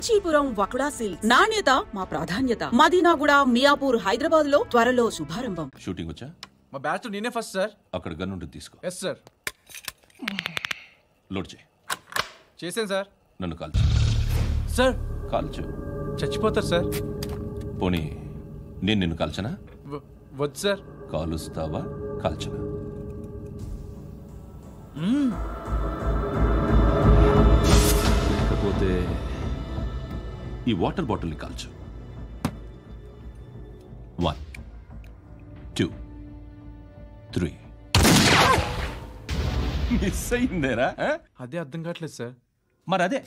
Kanchipuram వకుడా silks. నాణ్యత మా ప్రాధాన్యత. మదీనాగూడ, మియాపూర్, హైదరాబాద్ లో త్వరలో శుభారంభం. షూటింగ్ వచ్చా? మా బ్యాచ్ నేనే ఫస్ట్ సార్. అక్కడ గన్ ఉంటుంది, తీసుకో. Yes sir. లోడ్ చేయి. చేసాను సార్. నన్ను కాల్చు. సార్ కాల్చు. చచ్చిపోతారు సార్. పోనీ నేను నిన్ను కాల్చనా? వద్దు సార్. కాలుస్తావా కాల్చనా? లేకపోతే ఈ వాటర్ బాటిల్ని కాల్చు. 1 2 3. మిస్ అయిందేరా? అదే అర్థం కావట్లేదు సార్. మరి అదే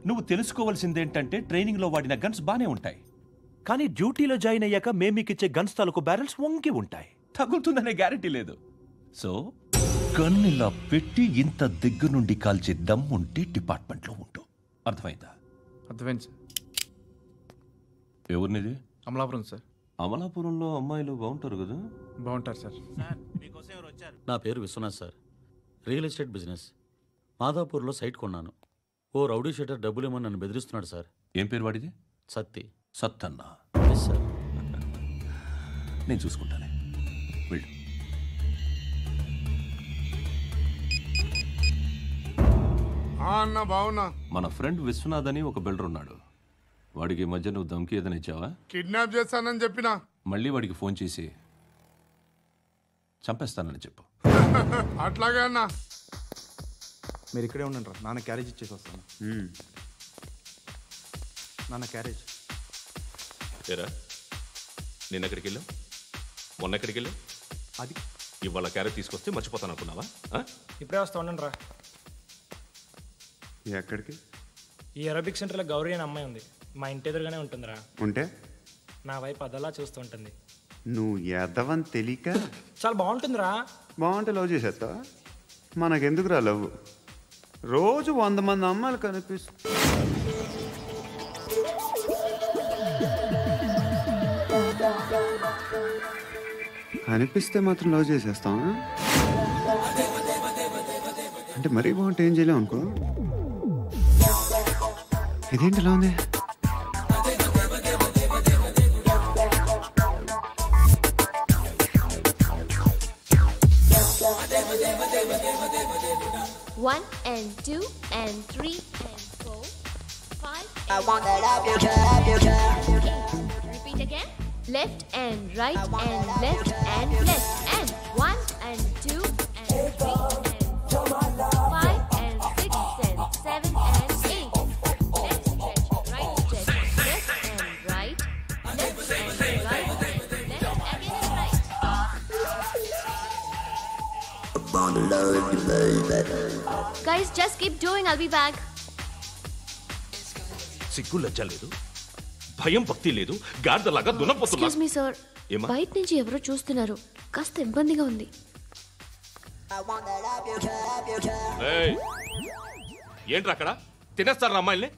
నువ్వు తెలుసుకోవాల్సిందేంటంటే ట్రైనింగ్లో వాడిన గన్స్ బానే ఉంటాయి, కానీ డ్యూటీలో జాయిన్ అయ్యాక మేము మీకు ఇచ్చే గన్స్ తాలూకు బ్యారెల్స్ వంగి ఉంటాయి. తగులుతుందనే గ్యారెంటీ లేదు. సో గన్ ఇలా పెట్టి ఇంత దగ్గర నుండి కాల్చే దమ్ ఉంటే డిపార్ట్మెంట్లో ఉంటూ. అర్థమైందా? అర్థమైంది సార్. ఎవరినిది? అమలాపురం సార్. అమలాపురంలో అమ్మాయిలు బాగుంటారు కదా? బాగుంటారు సార్. నా పేరు Viswanath sir. Real estate business. మాదాపూర్లో సైట్ కొన్నాను. ఓ రౌడీ షీటర్ డబ్బులు ఏమని నన్ను బెదిరిస్తున్నాడు సార్. ఏం పేరు వాడిది? సత్తి. సత్తన్నా? Yes sir. నేను చూసుకుంటానే, వెళ్ళు. అన్న బావున్నా. మన ఫ్రెండ్ విశ్వనాథ్ అని ఒక బిల్డర్ ఉన్నాడు. వాడికి మధ్య నువ్వు ధమ్కి ఏదైనా ఇచ్చావా? కిడ్నాప్ చేస్తానని చెప్పినా. మళ్ళీ వాడికి ఫోన్ చేసి చంపేస్తానని చెప్పు. అట్లాగే అన్న. మీరు ఇక్కడే ఉండండి, నాన్న క్యారేజ్ ఇచ్చేసి వస్తాను. నాన్న క్యారేజ్. ఏరా, నిన్న ఎక్కడికి వెళ్ళావు? మొన్న ఎక్కడికి వెళ్ళావు? అది ఇవాళ క్యారెట్ తీసుకొస్తే మర్చిపోతాను అనుకున్నావా? ఇప్పుడే వస్తా ఉండండి రా. ఎక్కడికి? ఈ అరబిక్ సెంటర్లో గౌరీ అనే అమ్మాయి ఉంది. మా ఇంటి ఎదురుగానే ఉంటుందిరా. ఉంటే నా వైపు అదలా చూస్తూ ఉంటుంది. నువ్వు ఎదవని తెలియక చాలా బాగుంటుందిరా. బాగుంటే లవ్ చేసేస్తావా? మనకెందుకురా లవ్? రోజు 100 మంది అమ్మాయిలు కనిపిస్తే మాత్రం లవ్ చేసేస్తావా? అంటే మరీ బాగుంటే ఏం చేయలేవు అనుకో. ఇదేంటి ఇలా ఉంది? One and two and three and four, 5. I want that up your job. Repeat again. Left and right and left and left and 1 and 2 and 3 and 4, 5 and 6 and 7 and 8. Left stretch, right stretch, left and right, left and right, left again and right. Guys, just keep doing. I'll be back. సిగ్గు లజ్జ లేదు, భయం భక్తి లేదు, గాడిదలాగా దున్నపోతున్నా. Excuse me, sir. బయట నుంచి ఎవరో చూస్తున్నారు. కాస్త ఇబ్బందిగా ఉంది. ఏంట్రా అక్కడ? తినేస్తారా అమ్మాయిల్ని?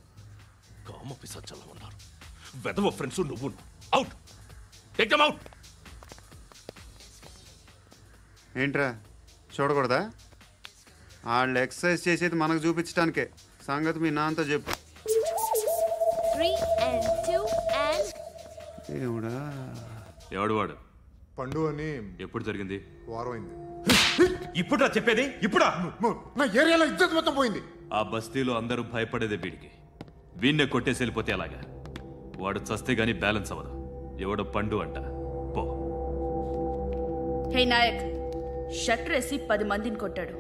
కామ పిశాచాలా ఉన్నారు. వెదవ ఫ్రెండ్స్ నువ్వు. Out, take them out. ఏంట్రా చూడకూడదా? వాళ్ళు ఎక్సర్సైజ్ చేసేది మనకు చూపించడానికే. సంగతి మీ నాన్నతో చెప్పు. 3 and 2 and దేవుడా. ఎవడు వాడు? పండు అని. ఎప్పుడు జరిగింది? వారం అయింది. ఇప్పుడా చెప్పేది? ఇప్పుడా? నా ఏరియాలో ఇజ్జత్ మొత్తం పోయింది. ఆ బస్తీలో అందరూ భయపడేదే వీడికి. వీణ్ణే కొట్టేసి వెళ్ళిపోతే అలాగా. వాడు చస్తే గానీ బ్యాలెన్స్ అవ్వదు. ఎవడో పండు అంట. పో. హే నాయక్, షట్టర్ వేసి 10 మందిని కొట్టాడు.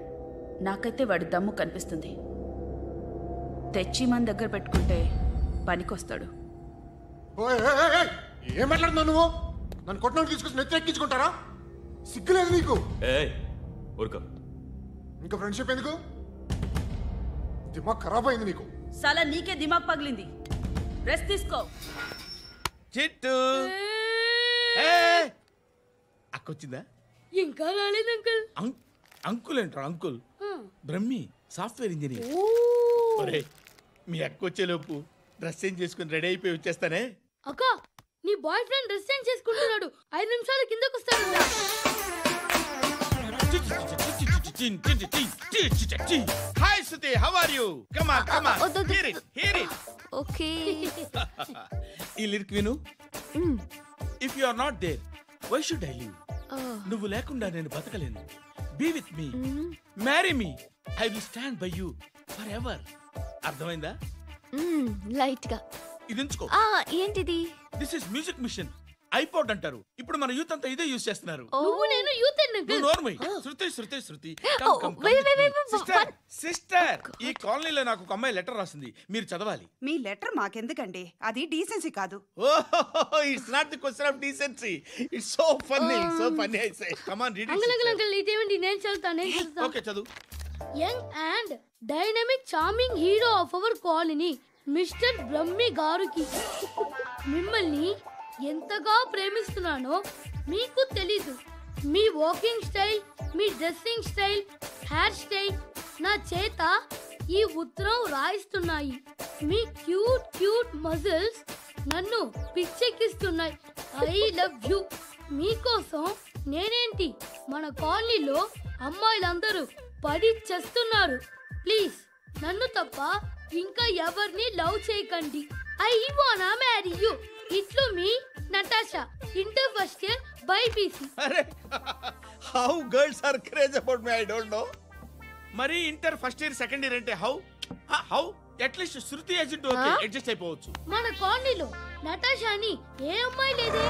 నాకైతే వాడి దమ్ము కనిపిస్తుంది. తెచ్చి మన దగ్గర పెట్టుకుంటే పనికొస్తాడు. ఏం మాట్లాడుతున్నావు నువ్వు? నన్ను కొట్టడానికి తీసుకొచ్చి నెత్తెక్కించుకుంటారా? సిగ్గులేదు నీకు? ఊరుకో. ఇంకా ఫ్రెండ్షిప్ ఎందుకు? దిమాగ్ ఖరాబ్ అయింది నీకు. సాలా నీకే దిమాగ్ పగిలింది. రెస్ట్ తీసుకో. చిట్టు అక్కొచ్చిందా? ఇంకా రాలేదు అంకుల్. అంకుల్ ఏంట్రా? Uncle Brahmi, software engineer. మీ అక్కొచ్చేలోపు డ్రెస్ చేంజ్ చేసుకుని రెడీ అయిపోయి వచ్చేస్తానే. అక్క, నీ బాయ్ ఫ్రెండ్ డ్రెస్ చేంజ్ చేసుకుంటున్నాడు. 5 నిమిషాలు కిందకు వస్తాడు. Hi Suthi, how are you? Come on come on, hear it. Okay. ఈ లిరిక్ విను. If you are not there why should I live? నువ్వు లేకుండా నేను బతకలేను. Be with me, marry me, I will stand by you forever. అర్థమైందా? Light గా. ఇది ఉంచుకో. ఏంటిది? This is music machine, iPod అంటారు. ఇప్పుడు మన యూత్ అంతా ఇదే యూజ్ చేస్తున్నారు. నువ్వు నేను యూత్ శృతి సిస్టర్, ఈ కాలనీలో నాకు ఒక అమ్మాయి లెటర్ రాసింది, మీరు చదవాలి. మీ లెటర్ మాకెందుకండి, అది డీసెన్సీ కాదు. It's not the question of decency, it's so funny I say. Come on, read it. Uncle ఇదేంటి? నేను చదువుతాను. ఓకే, చదువు. Young and dynamic charming hero of our colony mister Brahmi గారికి మిమ్మల్ని ఎంతగా ప్రేమిస్తున్నానో మీకు తెలీదు. మీ వాకింగ్ స్టైల్, మీ డ్రెస్సింగ్ స్టైల్, హెయిర్ స్టైల్ నా చేత ఈ ఉత్తరం రాయిస్తున్నాయి. మీ క్యూట్ మజిల్స్ నన్ను పిచ్చెక్కిస్తున్నాయి. I love you. మీకోసం నేనేంటి, మన కాలనీలో అమ్మాయిలందరూ పడి చేస్తున్నారు. ప్లీజ్ నన్ను తప్ప ఇంకా ఎవరిని లవ్ చేయకండి. ఐ వానా మ్యారీ యూ. ఇట్లు మీ Natasha, inter first year BiPC. అరే, how girls are craze about me I don't know. మరి inter first year second year అంటే how at least Shruti agent okay, adjust అయిపోవచ్చు. మన కాలనీలో నటాషా అని ఏ అమ్మాయి లేదే.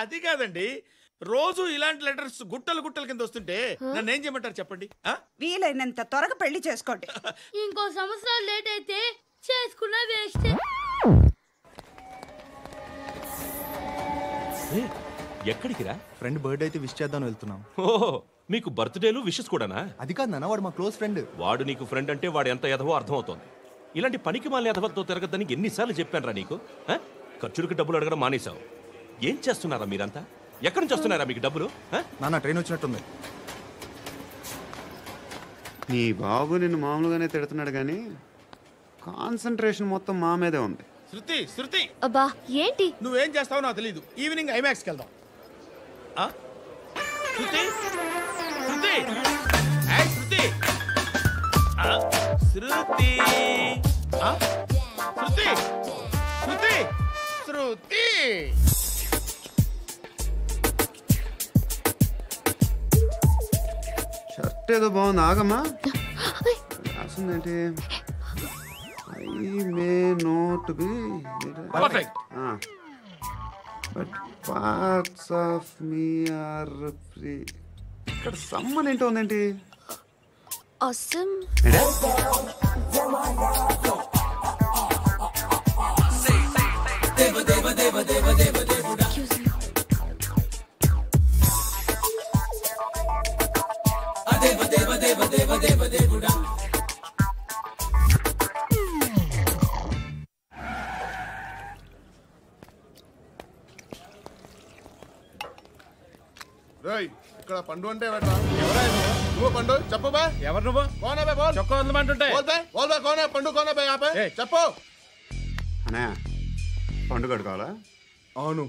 అది కాదండి, రోజు ఇలాంటి లెటర్స్ గుట్టలు కింద వస్తుంటే నన్ను ఏం చేయమంటారు చెప్పండి? వీలైనంత త్వరగా పెళ్లి చేసుకోండి. ఇంకో సంవత్సరాలు లేట్ అయితే చేసుకున్న వేస్ట్. ఎక్కడికి రా? ఫ్రెండ్ బర్త్డే అయితే విష్ చేద్దాం వెళ్తున్నాం. ఓహో, మీకు బర్త్డేలు విషెస్ కూడానా? అది కాదు నాన్న, వాడు మా క్లోజ్ ఫ్రెండ్. వాడు నీకు ఫ్రెండ్ అంటే వాడు ఎంత ఎదవో అర్థమవుతోంది. ఇలాంటి పనికి మాలిన ఎదవతో తిరగద్దని ఎన్నిసార్లు చెప్పాను రా నీకు? ఖర్చులకు డబ్బులు అడగడం మానేశావు. ఏం చేస్తున్నారా మీరంతా? ఎక్కడి నుంచి వస్తున్నారా మీకు డబ్బులు? నాన్న ట్రైన్ వచ్చినట్టుంది. నీ బాబు నిన్ను మామూలుగానే తిడుతున్నాడు కానీ కాన్సన్ట్రేషన్ మొత్తం మా మీదే ఉంది. శృతి అబ్బా ఏంటి? నువ్వేం చేస్తావో నాకు తెలీదు. ఈవినింగ్ ఐమాక్స్కి వెళ్దాం. శృతి షర్ట్ ఏదో బాగుంది, ఆగమ్మా. రాసిందేంటి? I may not be perfect, but parts of me are free. ఇక్కడ సమ్మన్ ఏంటో ఉందేంటి? awesome. ఇక్కడ పండు అంటే నువ్వు పండు చెప్పు బా. ఎవరు నువ్వు? కోనే బే బోల్. చొక్కా వదలమంటుంటే బోల్ బే కోనే పండు కోనే బే ఆపే చెప్పు. అనే పండు కడుకోవాలా? అవును.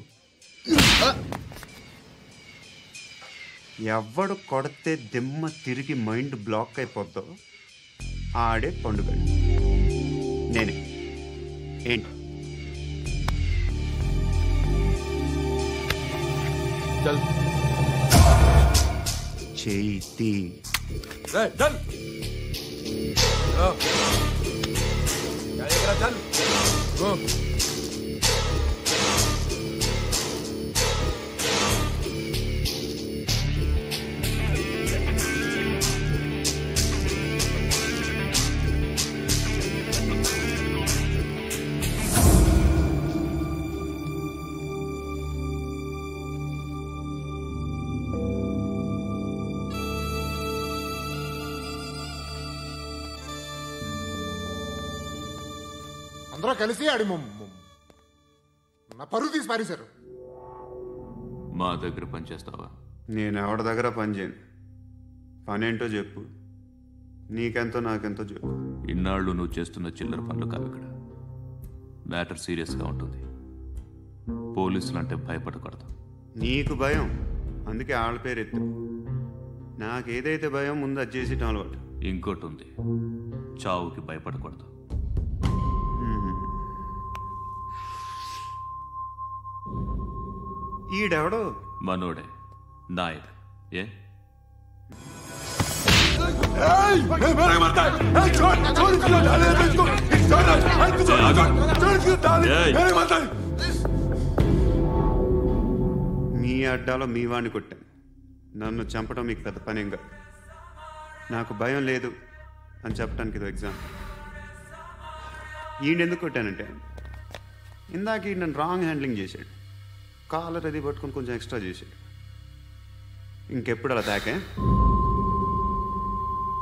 ఎవడు కొడితే దిమ్మ తిరిగి మైండ్ బ్లాక్ అయిపోద్దో ఆడే పండుగ. నేనే. ఏంటి? చేతి అందరూ కలిసి ఆడి నా పరువు తీసి పారేశారు. మా దగ్గర పని చేస్తావా? నేను ఎవరి దగ్గర పని చేయను. పనేంటో చెప్పు. నీకెంతో నాకెంతో చెప్పు. ఇన్నాళ్ళు నువ్వు చేస్తున్న చిల్లర పనులు కావు ఇక్కడ. మ్యాటర్ సీరియస్గా ఉంటుంది. పోలీసులు అంటే భయపడకూడదు. నీకు భయం, అందుకే వాళ్ళ పేరు ఎత్తు. నాకు ఏదైతే భయం ముందు అది చేసేటం అలవాటు. ఇంకోటి ఉంది, చావుకి భయపడకూడదు. ఈడెవడో మనోడే నాయక్. ఏ మీ అడ్డాలో మీ వాడిని కొట్టాను. నన్ను చంపడం మీకు పెద్ద పనేంగా. నాకు భయం లేదు అని చెప్పడానికి ఇది ఎగ్జామ్. ఈయనెందుకు కొట్టానంటే ఇందాక ఈ నన్ను రాంగ్ హ్యాండ్లింగ్ చేశాడు. కాలర్ అది పట్టుకొని కొంచెం ఎక్స్ట్రా చేశాడు. ఇంకెప్పుడు అలా తాకే.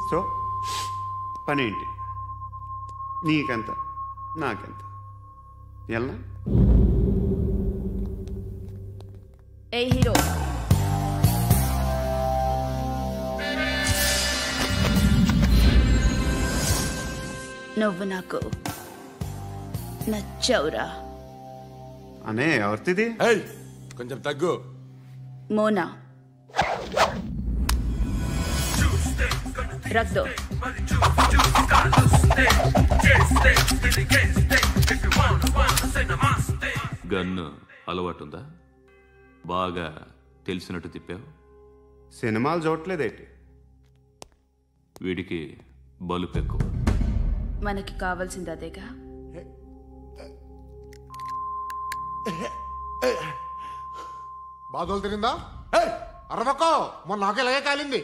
సో పనేంటి? నీకెంత నాకెంత ఎలా? ఏ హీరో, నువ్వు నాకు నచ్చవురా. అనే ఎవరిది? కొంచెం తగ్గు. మోనా रख दो. గన్ను అలవాటుందా? బాగా తెలిసినట్టు తిప్పావు. సినిమాలు చూడట్లేదేంటి? వీడికి బలుపు ఎక్కువ. మనకి కావాల్సింది అదేగా. బాధలు తిరిందా? అరవకో, మొన్న నాకు ఇలాగే కాలింది.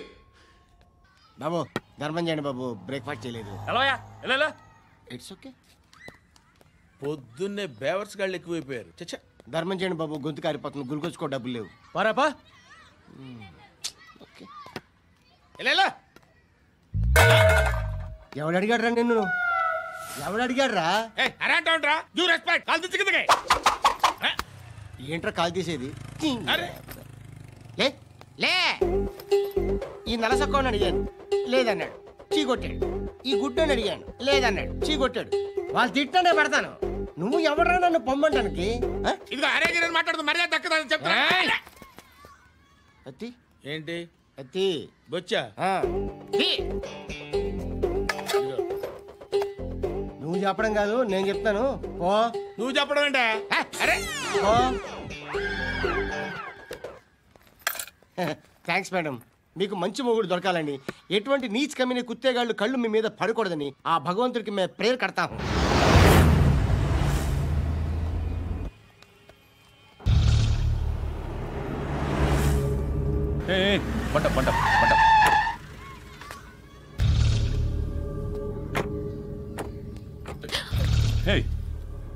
బాబు ధర్మం చేయండి బాబు, బ్రేక్ఫాస్ట్ చేయలేదు. It's okay. పొద్దున్నే బేవర్స్ గాళ్ళు ఎక్కువైపోయారు. చచ్చా, ధర్మం చేయండి బాబు, గొంతు కారిపోతుంది, గురికొచ్చుకో డబ్బులు లేవు. పారాపా. ఓకే. ఎవడు అడిగాడు రా నిన్ను? ఎవడు అడిగాడు రా? ఏంట్రా కాల్ తీసేది? లే ఈ నలసక్కని అడిగాను, లేదన్నాడు, చీ కొట్టాడు. ఈ గుడ్డని అడిగాను, లేదన్నాడు, చీ కొట్టాడు. వాళ్ళు తిట్టానే పెడతాను. నువ్వు ఎవడరా నన్ను పొమ్మంటానికి? మాట్లాడుతూ మర్యాద దక్కదని చెప్తా. అత్తి ఏంటి? అత్తి బొచ్చా? నువ్వు చెప్పడం కాదు, నేను చెప్తాను. ఓ నువ్వు చెప్పడం ఏంటే? Thanks madam. మీకు మంచి మొగుడు దొరకాలని, ఎటువంటి నీచ్ కమ్మిన కుత్తేగాళ్ళు కళ్ళు మీ మీద పడకూడదని ఆ భగవంతుడికి మేము ప్రేయర్ కడతాము.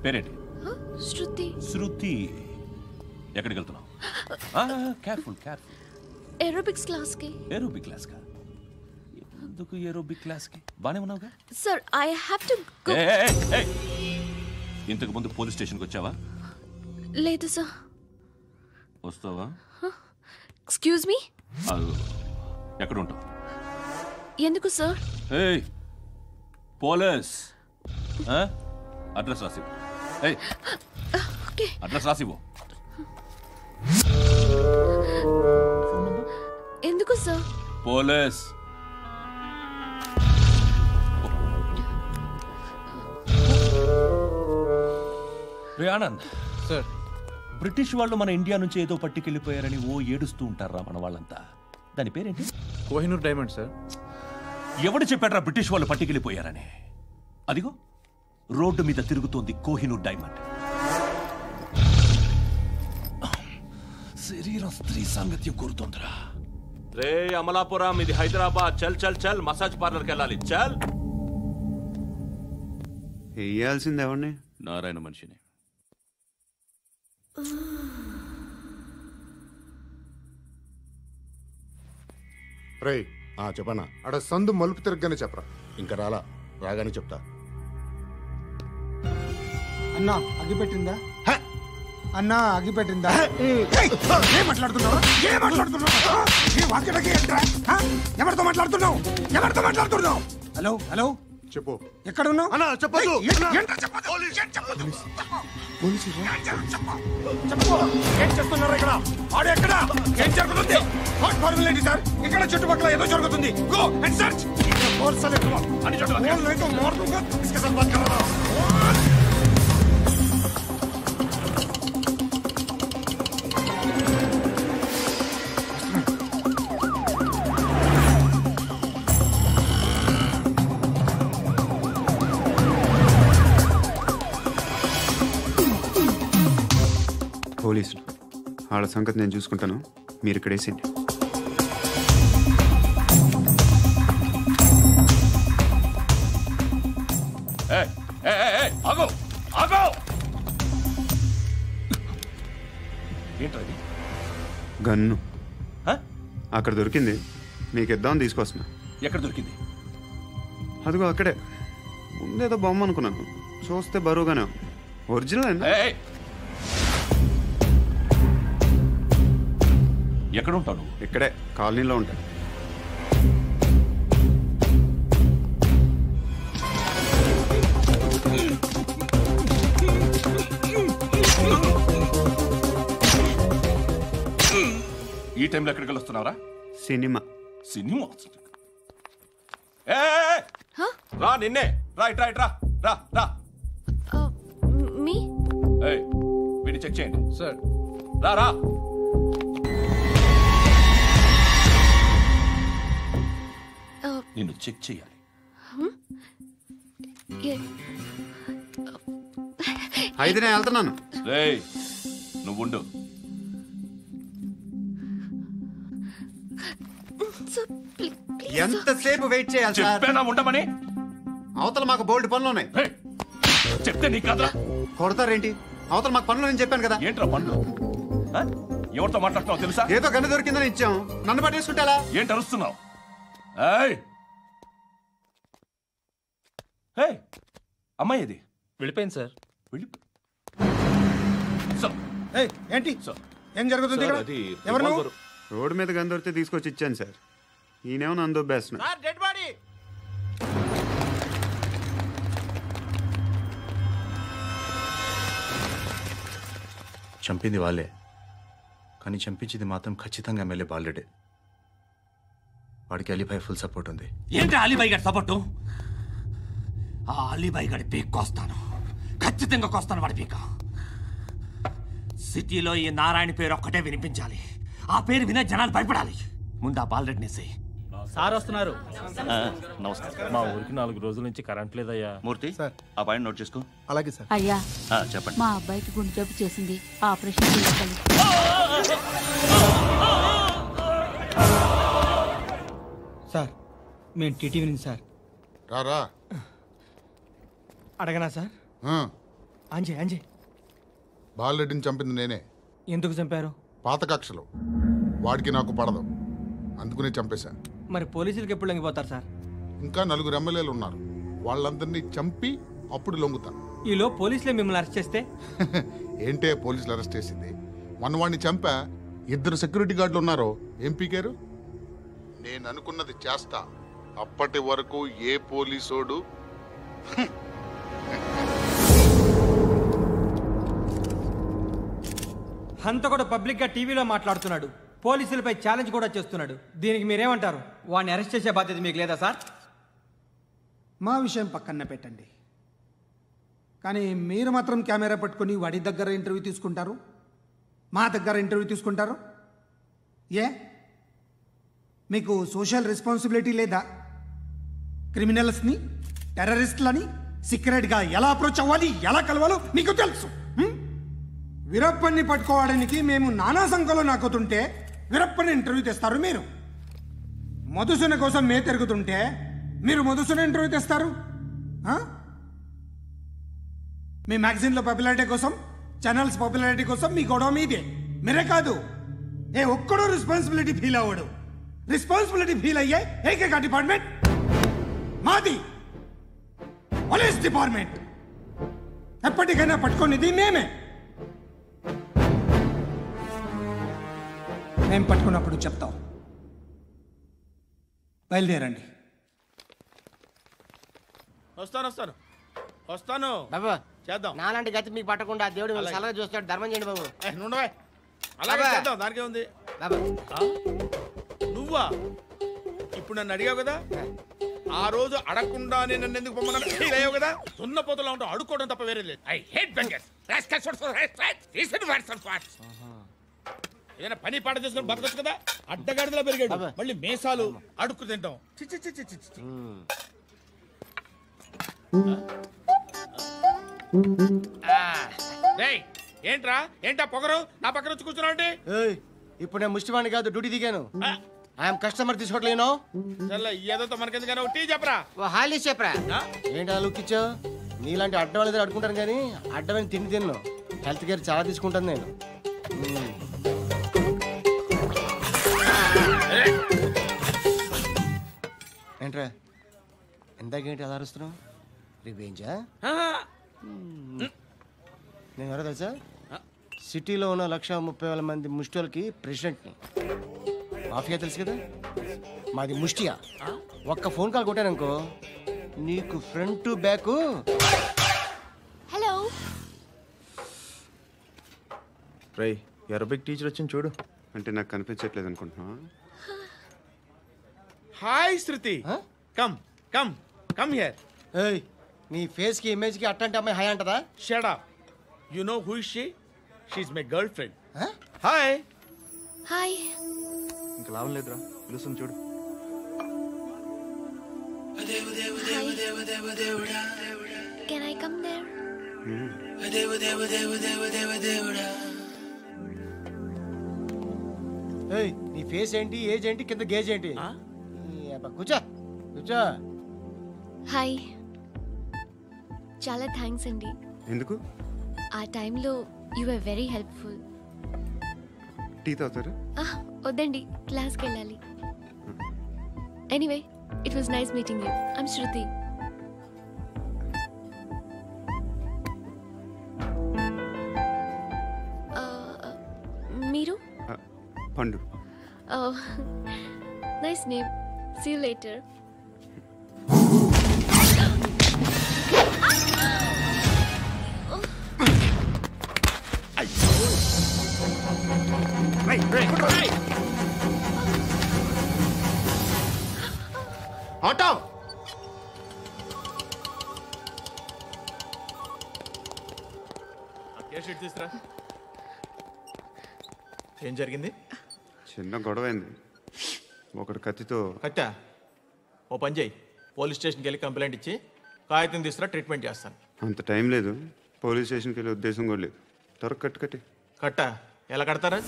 పేరేంటి? శృతి. శృతి. ఎక్కడికి వెళ్తున్నావు? Careful careful. ఏరోబిక్స్ క్లాస్ కి. ఏరోబిక్ క్లాస్ కా? ఎందుకు ఏరోబిక్ క్లాస్ కి? బానే ఉన్నావుగా? Sir I have to go. ఇంతకు ముందు పోలీస్ స్టేషన్కి వచ్చావా? లేదు సార్. వస్తావా? Excuse me. ఎక్కడ ఉంటావు? ఎందుకు సార్? పోలీస్ అడ్రస్ రాసివ్వు. అడ్రస్ రాసివ్వు. ఎందుకు సార్? పోలీస్. రే ఆనంద్ సార్, బ్రిటిష్ వాళ్ళు మన ఇండియా నుంచి ఏదో పట్టుకెళ్ళిపోయారని ఏడుస్తూ ఉంటారా మన వాళ్ళంతా? దాని పేరేంటి? Kohinoor diamond sir. ఎవడు చెప్పాడ్రా బ్రిటిష్ వాళ్ళు పట్టుకెళ్ళిపోయారని? అదిగో రోడ్డు మీద తిరుగుతోంది కోహినూర్ డైమండ్. శరీరం స్త్రీ సాంగత్యం కోరుతోందిరా. రే అమలాపురం, ఇది హైదరాబాద్. చల్ చల్ చల్, మసాజ్ పార్లర్కి వెళ్ళాలి. చల్. వేయాల్సింది ఎవరిని? నారాయణ మనిషిని. రే చెప్పనా? అక్కడ సందు మలుపు తిరగగానే చెప్పరా. ఇంకా రాగానే చెప్తా. అన్నా అగ్గి పెట్టిందా? అన్నా అగ్గి పెట్టిందా? ఏం మాట్లాడుతున్నావు? ఏం మాట్లాడుతున్నావు? ఎవరితో మాట్లాడుతున్నావు? ఎవరితో మాట్లాడుతున్నావు? హలో హలో, చెప్పు. ఎక్కడ ఉన్నావు? అన్నా చెప్పదు. ఏం చేస్తున్నారు ఇక్కడ? ఆడు ఎక్కడ? ఏం జరుగుతుంది? వాట్ ఫార్మల్ ఏంటి సార్? ఇక్కడ చుట్టుపక్కల ఏదో జరుగుతుంది. Go and search. और साले तुम अनि चलो नहीं तो मार दूंगा. इसके साथ बात कर रहा हूं. పోలీసులు వాళ్ళ సంగతి నేను చూసుకుంటాను, మీరు ఇక్కడ వేసేయండి. ఏంటది? గన్ను అక్కడ దొరికింది, మీకు ఇద్దామని తీసుకొస్తున్నా. ఎక్కడ దొరికింది? అదిగో అక్కడే. ముందేదో బొమ్మ అనుకున్నాను, చూస్తే బరువుగానే ఒరిజినల్ అండి. ఎక్కడ ఉంటాను? ఇక్కడే కాలనీలో ఉంటాను. ఈ టైంలో ఎక్కడికి వస్తున్నారా? సినిమా. సినిమా? రా నిన్నే. రైట్ రైట్ రా రా రా. మీ వీడిని చెక్ చేయండి సార్. రా రా. నిన్ను చెక్ చేయాలి. అయితే నేను వెళ్తున్నాను. నువ్వు ఉండు. ఎంతసేపు వెయిట్ చేయాలి? చెప్పేనా ఉండమని? అవతల మాకు బోల్డ్ పనులు ఉన్నాయి. చెప్తే నీకు కదరా. కొడతారేంటి? అవతల మాకు పనులు నేను చెప్పాను కదా. ఏంట్రా పనులు? ఎవరితో మాట్లాడుతున్నావు తెలుసా? ఏదో గన్ను దొరికిందని ఇచ్చాం, నన్ను పట్టేసుకుంటా. ఏంటి అరుస్తున్నావు? అమ్మాయి ఇది వెళ్ళిపోయింది సార్. ఏంటి ఏం జరుగుతుంది? ఎవరు? రోడ్డు మీద గన్ను దొరికితే తీసుకొచ్చి ఇచ్చాను సార్. ఈయనేమో నన్ను దొబ్బేస్తున్నా. Dead body. చంపింది వాళ్ళే, కానీ చంపించింది మాత్రం ఖచ్చితంగా ఎమ్మెల్యే బాలుడే. వాడికి అలీభాయ్ ఫుల్ సపోర్ట్ ఉంది. ఏంటి అలీభాయ్ గారి సపోర్టు? ఆ అలీభాయ్ గారి పీక్ కోస్తాను, ఖచ్చితంగా కోస్తాను వాడి పీక. సిటీలో ఈ నారాయణ పేరు ఒక్కటే వినిపించాలి. ఆ పేరు వినే జనాలు భయపడాలి. ముందు ఆ బాలరెడ్డిని సార్ వస్తున్నారు. నమస్కారం. మా ఊరికి 4 రోజుల నుంచి కరెంట్ లేదయ్యా. మూర్తి ఆ పాయింట్ నోట్ చేసుకో. అలాగే సార్. అయ్యా చెప్పండి. మా అబ్బాయికి గుండె జబ్బు చేసింది, ఆపరేషన్ చేయాలి. సార్ మేము టీటీవీ నుంచి సార్. రారా. అడగనా సార్? అంజయ్ బాలరెడ్డిని చంపింది నేనే. ఎందుకు చంపారు? పాత కక్షలు, వాడికి నాకు పడదు, అందుకునే చంపేశా. మరి పోలీసులకు ఎప్పుడు లొంగిపోతారు సార్? ఇంకా 4 ఎమ్మెల్యేలు ఉన్నారు, వాళ్ళందరినీ చంపి అప్పుడు లొంగుతా. ఈలో పోలీసులే మిమ్మల్ని అరెస్ట్ చేస్తే? ఏంటే పోలీసులు అరెస్ట్ చేసింది? వాడిని చంపా. 2 సెక్యూరిటీ గార్డులు ఉన్నారు, ఏం పీకారు? నేను అనుకున్నది చేస్తా. అప్పటి వరకు ఏ పోలీసోడు అంత కూడా పబ్లిక్ గా టీవీలో మాట్లాడుతున్నాడు, పోలీసులపై ఛాలెంజ్ కూడా చేస్తున్నాడు. దీనికి మీరేమంటారు? వాడిని అరెస్ట్ చేసే బాధ్యత మీకు లేదా సార్? మా విషయం పక్కన పెట్టండి, కానీ మీరు మాత్రం కెమెరా పట్టుకొని వాడి దగ్గర ఇంటర్వ్యూ తీసుకుంటారు, మా దగ్గర ఇంటర్వ్యూ తీసుకుంటారు. ఏ మీకు సోషల్ రెస్పాన్సిబిలిటీ లేదా? క్రిమినల్స్ని, టెర్రరిస్టులని సీక్రెట్గా ఎలా అప్రోచ్ అవ్వాలి, ఎలా కలవాలో మీకు తెలుసు. వీరప్పన్ని పట్టుకోవడానికి మేము నానా సంఖ్యలో నాకుతుంటే వీరప్పని ఇంటర్వ్యూ తెస్తారు మీరు. మధుసూన కోసం మే తిరుగుతుంటే మీరు మధుసూన ఇంటర్వ్యూ తెస్తారు. మీ మ్యాగజైన్లో పాపులారిటీ కోసం, ఛానల్స్ పాపులారిటీ కోసం మీ గొడవ మీదే. మీరే కాదు, ఏ ఒక్కడో రెస్పాన్సిబిలిటీ ఫీల్ అవ్వడు. రెస్పాన్సిబిలిటీ ఫీల్ అయ్యే ఏకైక డిపార్ట్మెంట్ మాది, పోలీస్ డిపార్ట్మెంట్. ఎప్పటికైనా పట్టుకునేది మేమే. మేము పట్టుకున్నప్పుడు చెప్తాం. బయలుదేరండి. వస్తాను బాబు చేద్దాం. నాలాంటి గతి మీకు పట్టకుండా దేవుడు మిమ్మల్ని సలహా చూస్తాడు. ధర్మం చేయండి బాబు. నుండవే అలాగే బాబా. చేద్దాం, దానికే ఉంది. బాబు నువ్వా ఇప్పుడు నన్ను అడిగావు కదా, ఆ రోజు అడగకుండా నేను నన్ను ఎందుకు పొమ్మన్నాను ఫీల్ అయ్యావు కదా. సున్న పోతలో ఉంటావు, అడుక్కోవడం తప్ప వేరే లేదు. I hate bangers. ఏదైనా పని పాట చేసుకుని బతకొచ్చు కదా. అడ్డగాడిదలా పెరిగాడు, మళ్ళీ మేసాలు అడుక్కు తింటాం. చి చి చి చి చి చి. డేయ్, ఏంటా పొగరు నా పక్కన వచ్చి కూర్చున్నావు అంటే? ఇప్పుడు నేను ముష్టివాణి కాదు, డ్యూటీ దిగాను. ఐఎమ్ కస్టమర్ తీసుకోవట్లేను. ఏదో మనకెందుకైనా టీ చెప్పరా, హాలీ చెప్పరా. ఏంటి అలా లుక్ ఇచ్చావు? నీలాంటి అడ్డం వాళ్ళ దగ్గర అడుకుంటాను కానీ అడ్డమైన తిండి తిన్ను. హెల్త్ కేర్ చాలా తీసుకుంటాను నేను. ఏంట్రా ఇందాకేంటి అలా అరుస్తున్నావు? రివేంజా? నేను ఎవరో తెలుసా? సిటీలో ఉన్న 130,000 మంది ముష్టిలకి ప్రెసిడెంట్ని. మాఫియా తెలుసు కదా, మాది ముష్టియా. ఒక్క ఫోన్ కాల్ కొట్టాననుకో నీకు ఫ్రంట్ టు బ్యాక్. హలో రై అరబిక్ టీచర్ వచ్చింది చూడు. అంటే నాకు కనిపించట్లేదు అనుకుంటున్నా. Hi Shruti, come come come here. ఏయ్ నీ ఫేస్ కి ఇమేజ్ కి అట్టంటే అమ్మాయి హాయ్ అంటదా? Shut up. You know who is she? She is my girlfriend. Hi hi. ఇంకా లాభం లేదురా, పిలుస్తుంది చూడు. Can I come there? ఏయ్ నీ ఫేస్ ఏంటి, ఏజ్ ఏంటి, కింద గేజ్ ఏంటి? కూర్చో కూర్చో. హాయ్, చాలా థ్యాంక్స్ అండి. ఎందుకు? ఆ టైంలో you are very helpful. Tea తాగుతారు? వద్దండి, క్లాస్కి వెళ్ళాలి. Anyway, it was nice meeting you. I'm Shruti. మీరు? Pandu. Nice name. See you later. Auto తీసుకురా. ఏం జరిగింది? చిన్న గొడవ అయింది. ఒకటి కత్తితో. కట్టా, ఓ పని చేయి, పోలీస్ స్టేషన్కి వెళ్ళి కంప్లైంట్ ఇచ్చి కాగితం తీసుకురా, ట్రీట్మెంట్ చేస్తాను. అంత టైం లేదు, పోలీస్ స్టేషన్కి వెళ్ళే ఉద్దేశం కూడా లేదు. త్వరగా కట్టి. కట్టా ఎలా కడతారా?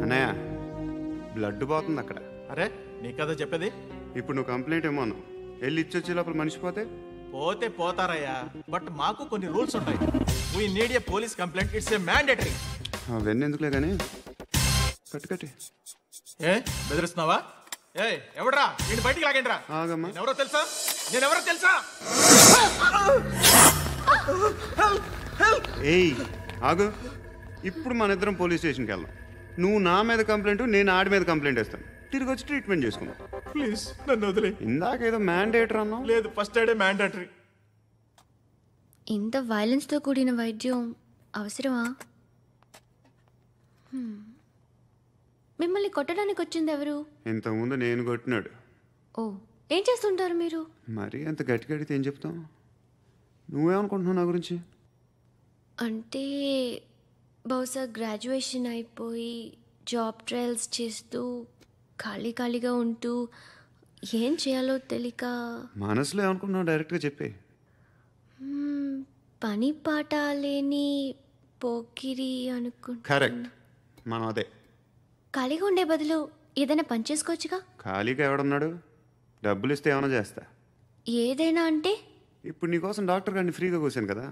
అన్నయ్య బ్లడ్ పోతుంది అక్కడ. అరే నీ కదా చెప్పేది. ఇప్పుడు నువ్వు కంప్లైంట్ ఏమో అన్నావు, వెళ్ళి ఇచ్చొచ్చే లోపల మనిషి పోతే పోతారయ్యా, బట్ మాకు కొన్ని రూల్స్ ఉంటాయి. We need a police complaint, it's a mandatory. అవన్నీ ఎందుకులే కానీ కట్టి. ఏ బెదిరిస్తున్నావా? ఏ ఎవడ్రా నేను బయటికి లాగండిరా. ఎవరో తెలుసా? నేనెవరో తెలుసా? ఏయ్ ఆగు, ఇప్పుడు మన ఇద్దరం పోలీస్ స్టేషన్కి వెళ్దాం. నువ్వు నా మీద కంప్లైంట్, నేను ఆడి మీద కంప్లైంట్ వేస్తాను. తిరిగి వచ్చి ట్రీట్మెంట్ చేసుకుందాం. ప్లీజ్ నన్ను వదిలే. ఇందాకేదో మ్యాండేటరీ అన్నావు. లేదు, ఫస్ట్ ఎయిడే మ్యాండేటరీ. ఇంత వైలెన్స్తో కూడిన వైద్యం అవసరమా? మిమ్మల్ని కొట్టడానికి వచ్చింది ఎవరు? ఇంతకుముందు నేను కొట్టినాడు. ఓ, ఏం చేస్తుంటారు మీరు? మరి అంత గట్టిగా అడిగితే ఏం చెప్తాం? నువ్వేమనుకుంటున్నావు నా గురించి? అంటే బహుశా గ్రాడ్యుయేషన్ అయిపోయి జాబ్ ట్రయల్స్ చేస్తూ ఖాళీగా ఉంటూ ఏం చేయాలో తెలియక. మనసులో ఏమనుకుంటున్నావు డైరెక్ట్గా చెప్పే. పని పాట లేని పోకిరి అనుకుంటా. కరెక్ట్, మనం అదే. ఖాళీగా ఉండే బదులు ఏదైనా పని చేసుకోవచ్చుగా. ఖాళీగా ఎవడున్నాడు? డబ్బులు ఇస్తే ఏమైనా చేస్తా. ఏదైనా అంటే? ఇప్పుడు నీకోసం డాక్టర్ గారిని ఫ్రీగా కూర్చాను కదా,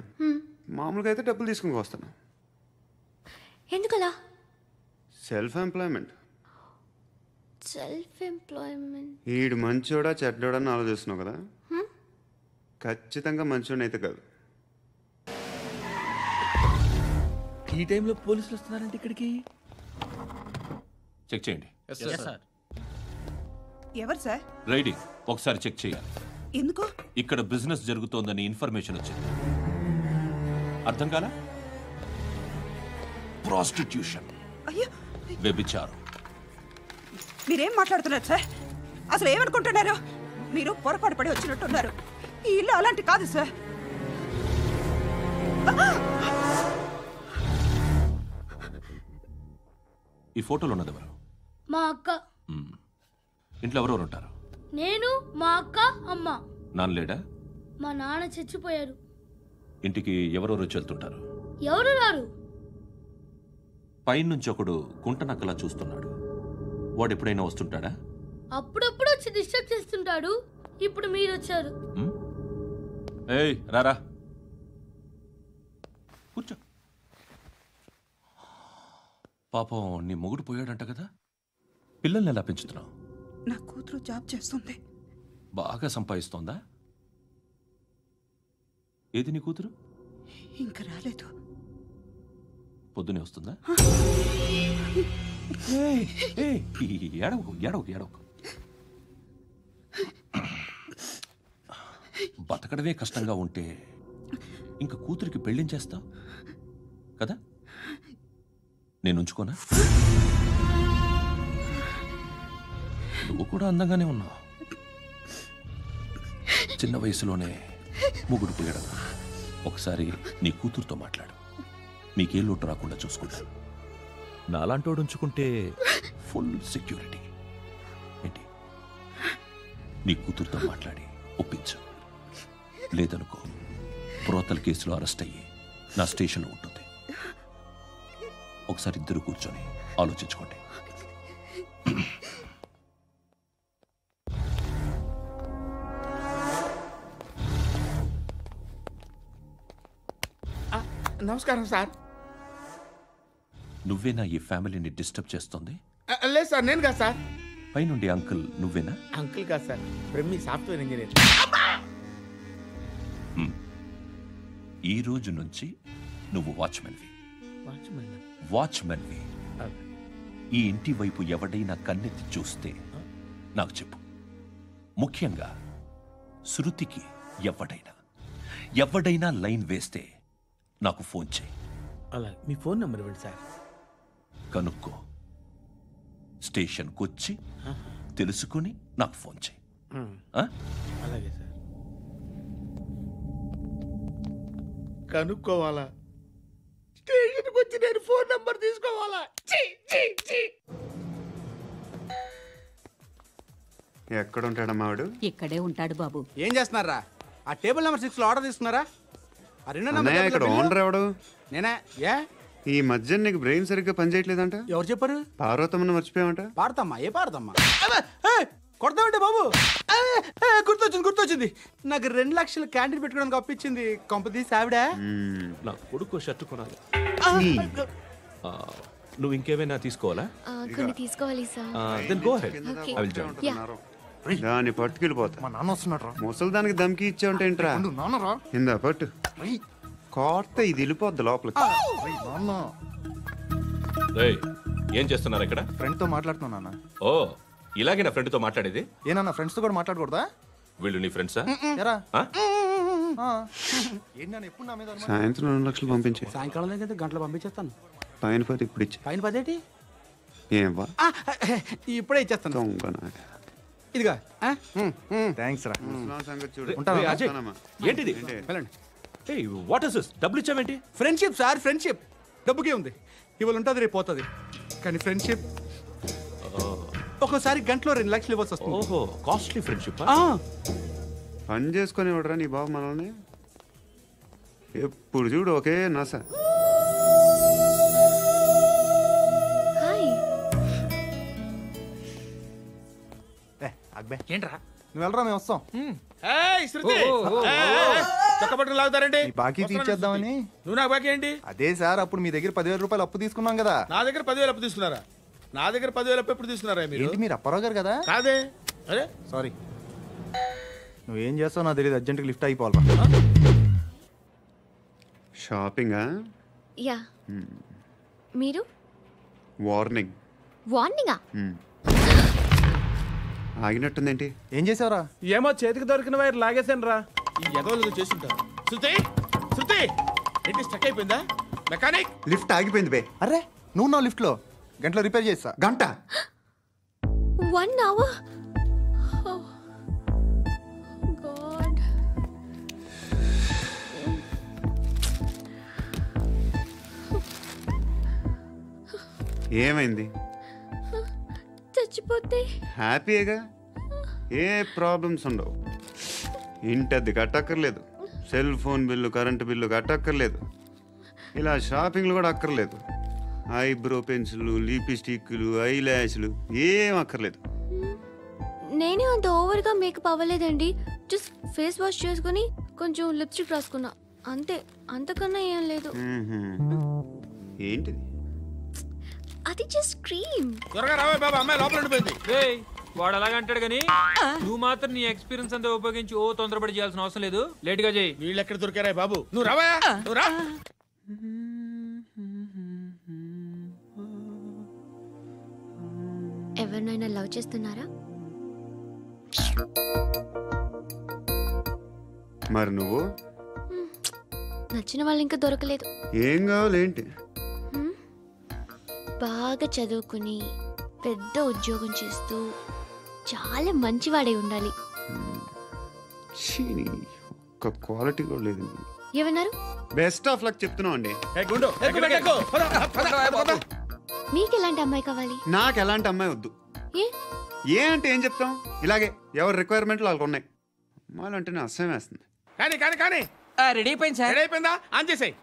మామూలుగా అయితే డబ్బులు తీసుకుని వస్తాను. ఎందుకలా? Self employment. ఈడు మంచోడా చెడ్డోడా అని ఆలోచిస్తున్నావు కదా, ఖచ్చితంగా మంచోడని అయితే కాదు. ఈ టైంలో పోలీసులు వస్తున్నారంటే ఇక్కడికి చెక్ చేయండి. ఎవరు సార్? రైడింగ్ ఒకసారి చెక్ చేయాలి. ఎందుకు? ఇక్కడ బిజినెస్ జరుగుతోందని ఇన్ఫర్మేషన్ వచ్చింది. అర్థం కాలా? ప్రాస్టిట్యూషన్, అయ్యో, వ్యభిచారం. మీరేం మాట్లాడుతున్నారు సార్? అసలు ఏమనుకుంటున్నారు? మీరు పొరపాటు పడి వచ్చినట్టున్నారు. ఈ ఇల్లు అలాంటి కాదు సార్. ఈ ఫోటోలో ఉన్నది ఎవరు? మా అక్క. ఇంట్లో ఎవరెవరు ఉంటారు? నేను, మా అక్క, అమ్మ. నాన్న లేడా? మా నాన్న చచ్చిపోయారు. ఇంటికి ఎవరెవరు వచ్చి వెళ్తుంటారు? ఎవరు రారు. పైనుంచి ఒకడు గుంట నక్కలా చూస్తున్నాడు. వాడు ఎప్పుడైనా వస్తుంటాడా? అప్పుడప్పుడు వచ్చి డిస్టర్బ్ చేస్తుంటాడు. ఇప్పుడు మీరు వచ్చారు. ఏయ్ రారా, కూర్చో. పాపం నీ మొగుడు పోయాడంట కదా, పిల్లల్ని ఎలా పెంచుతున్నావు? నా కూతురు జాబ్ చేస్తుంది. బాగా సంపాదిస్తోందా? ఏది నీ కూతురు? ఇంకా రాలేదు. పొద్దునే వస్తుందా? ఏడవకు ఏడవకు ఏడవకు. బతకడమే కష్టంగా ఉంటే ఇంకా కూతురికి పెళ్ళించేస్తావు కదా? నేను ఉంచుకోనా? నువ్వు కూడా అందంగానే ఉన్నావు. చిన్న వయసులోనే ముగ్గురు పోయడం. ఒకసారి నీ కూతురుతో మాట్లాడు. మీకే లోటు రాకుండా చూసుకుంటాను. నాలాంటోడు ఉంచుకుంటే ఫుల్ సెక్యూరిటీ. ఏంటి? నీ కూతురుతో మాట్లాడి ఒప్పించు. లేదనుకో ప్రోతల కేసులో అరెస్ట్ అయ్యి నా స్టేషన్లో ఉంటుంది. ఒకసారి ఇద్దరు కూర్చొని ఆలోచించుకోండి. నమస్కారం సార్. నువ్వేనా ఈ ఫ్యామిలీని డిస్టర్బ్ చేస్తుంది? లేదు సార్, నేను కాదు సార్. పైనుండి అంకుల్ నువ్వేనా? అంకుల్ కాదు సార్, బ్రహ్మి సాఫ్ట్వేర్ ఇంజనీర్. ఈ రోజు నుంచి నువ్వు వాచ్మెన్వి. వాచ్మెన్వి. ఈ ఇంటి వైపు ఎవడైనా కన్నెత్తి చూస్తే నాకు చెప్పు. ముఖ్యంగా శృతికి ఎవడైనా లైన్ వేస్తే నాకు ఫోన్ చేయి. అలా మీ ఫోన్ నెంబర్ ఇవ్వండి సార్. కనుక్కో, స్టేషన్కి వచ్చి తెలుసుకుని నాకు ఫోన్ చేయి. అలాగే సార్. కనుక్కోవాలా? స్టేషన్కి వచ్చి నేను ఫోన్ నెంబర్ తీసుకోవాలా? ఎక్కడ ఉంటాడమ్మా వాడు? ఇక్కడే ఉంటాడు బాబు. ఏం చేస్తున్నారా? ఆ టేబుల్ నెంబర్ 6 లో ఆర్డర్ తీసుకున్నారా? ఇక్కడ ఓనర్ ఎవడు? నేనే. ఏ ఈ మధ్య నీకు బ్రెయిన్ సరిగ్గా పనిచేయట్లేదంట. ఎవరు చెప్పారు? పార్వతమ్మను మర్చిపోయామంట. పాడతామ్మా? ఏ పాడతామ్మా? కొడతామంటే బాబు. గుర్తొచ్చింది. నాకు 2 లక్షలు క్యాంటీన్ పెట్టుకోవడానికి అప్పించింది కొంపదీసి ఆవిడ. నా కొడుకు షర్టు కొనాలి. నువ్వు ఇంకేమైనా తీసుకోవాలా? కొన్ని తీసుకోవాలి sir. Then go ahead. Okay. I will join. Yeah. దాన్ని పట్టుకెళ్ళిపోతా. మా నాన్న వస్తున్నాడు రా. ముసలి దానికి దమ్కి ఇచ్చావుంటే ఏంట్రా? నాన్నరా ఇందా పట్టు. కోర్త ఇది వెళ్ళిపోద్ది లోపలికి. ఏం చేస్తున్నారు ఇక్కడ? ఫ్రెండ్ తో మాట్లాడుతున్నా నాన్న. ఓ, ఇలాగే నా ఫ్రెండ్ తో మాట్లాడేది? ఏనా ఫ్రెండ్స్ తో కూడా మాట్లాడకూడదా? వీళ్ళు నీ ఫ్రెండ్సా? ఎరా సాయంత్రం 2 లక్షలు పంపించే. సాయంకాలం దగ్గర గంటలు పంపించేస్తాను. పైన 10 ఇప్పుడు ఇచ్చే. పైన 10 ఏంటి? ఏం వా ఇప్పుడే ఇచ్చేస్తాను. దొంగనా. ఇదిగా థ్యాంక్స్ రా. సంగతి చూడు. అజయ్, ఏంటిది? What is this? డబ్బులు ఇచ్చావేంటి? Friendship sir, friendship. డబ్బుకే ఉంది, ఇవాళ ఉంటుంది రేపు పోతుంది. కానీ ఫ్రెండ్షిప్ ఒక్కోసారి గంటలో 2 లక్షలు ఇవ్వాల్సి వస్తుంది. ఓహో, కాస్ట్లీ ఫ్రెండ్షిప్. పని చేసుకొని ఇవ్వడరా నీ బాబు మనల్ని. ఎప్పుడు చూడు ఒకే నస. ఏంట్రా? నువ్వు వెళ్ళరా, మేము వస్తాం. చక్కబట్టలు లాగుతారండి. బాకీ తీర్చేద్దామని. నువ్వు నాకు బాకీ ఏంటి? అదే సార్, అప్పుడు మీ దగ్గర 10,000 రూపాయలు అప్పు తీసుకున్నాం కదా. నా దగ్గర 10,000 అప్పు తీసుకున్నారా? నా దగ్గర 10,000 అప్పు ఎప్పుడు తీసుకున్నారా మీరు? ఏంటి మీరు అప్పారావు గారు కదా? కాదే. అరే సారీ. నువ్వేం చేస్తావు నాకు తెలియదు, అర్జెంట్గా లిఫ్ట్ అయిపోవాలి. షాపింగా? యా. మీరు? వార్నింగ్. వార్నింగా? ఆగినట్టుందేంటి? ఏం చేసావురా? ఏమో చేతికి దొరికిన వైర్ లాగేసాను రా. ఈ ఎదవలు చేస్తుంటారు. శృతి శృతి ఏంటి స్టక్ అయిపోయిందా? మెకానిక్ లిఫ్ట్ ఆగిపోయింది బే. అరే నువ్వు నా లిఫ్ట్లో గంటలో రిపేర్ చేస్తా. గంట 1 hour? Oh, God. ఏమైంది? చచ్చిపోతే హ్యాపీగా, ఏ ప్రాబ్లమ్స్ ఉండవు. ఇంటి అద్దె కట్టక్కర్లేదు, cell phone bill current bill కట్టక్కర్లేదు, ఇలా షాపింగ్లు కూడా అక్కర్లేదు. ఐబ్రో పెన్సిల్లు, లిప్స్టిక్లు, ఐ ల్యాష్లు ఏం అక్కర్లేదు. నేనే అంత ఓవర్గా మేకప్ అవ్వలేదండి. జస్ట్ ఫేస్ వాష్ చేసుకుని కొంచెం లిప్స్టిక్ రాసుకున్నా అంతే, అంతకన్నా ఏం లేదు. ఏంటిది? అది జస్ట్ క్రీమ్. త్వరగా రావే బాబా, అమ్మాయి లోపల ఉండిపోయింది. వాడు అలాగంటాడు కానీ నువ్వు మాత్రం నీ ఎక్స్పీరియన్స్ అంతా ఉపయోగించి తొందరపడి చేయాల్సిన అవసరం లేదు. లేట్ గా చేయి. వీళ్ళు ఎక్కడ దొరికారా బాబు? నువ్వు రావా, నువ్వు రా. ఎవరినైనా లవ్ చేస్తున్నారా? మరి నువ్వు? నచ్చిన వాళ్ళు ఇంకా దొరకలేదు. ఏం కావాలి ఏంటి? బాగా చదువుకుని పెద్ద ఉద్యోగం చేస్తూ చాలా మంచివాడే ఉండాలి. ఒక్క క్వాలిటీ కూడా లేదు. ఏమన్నారు? బెస్ట్ ఆఫ్ లక్ చెప్తున్నావు అండి. మీకు ఎలాంటి అమ్మాయి కావాలి? నాకు ఎలాంటి అమ్మాయి వద్దు. ఏ అంటే ఏం చెప్తాం, ఇలాగే ఎవరి రిక్వైర్మెంట్లు వాళ్ళకు ఉన్నాయి. అమ్మాయిలు అంటేనే అసహ్యం వేస్తుంది. కానీ కానీ కానీ రెడీ అయిపోయింది సార్. రెడీ అయిపోయిందా? ఆన్ చేసేయ్.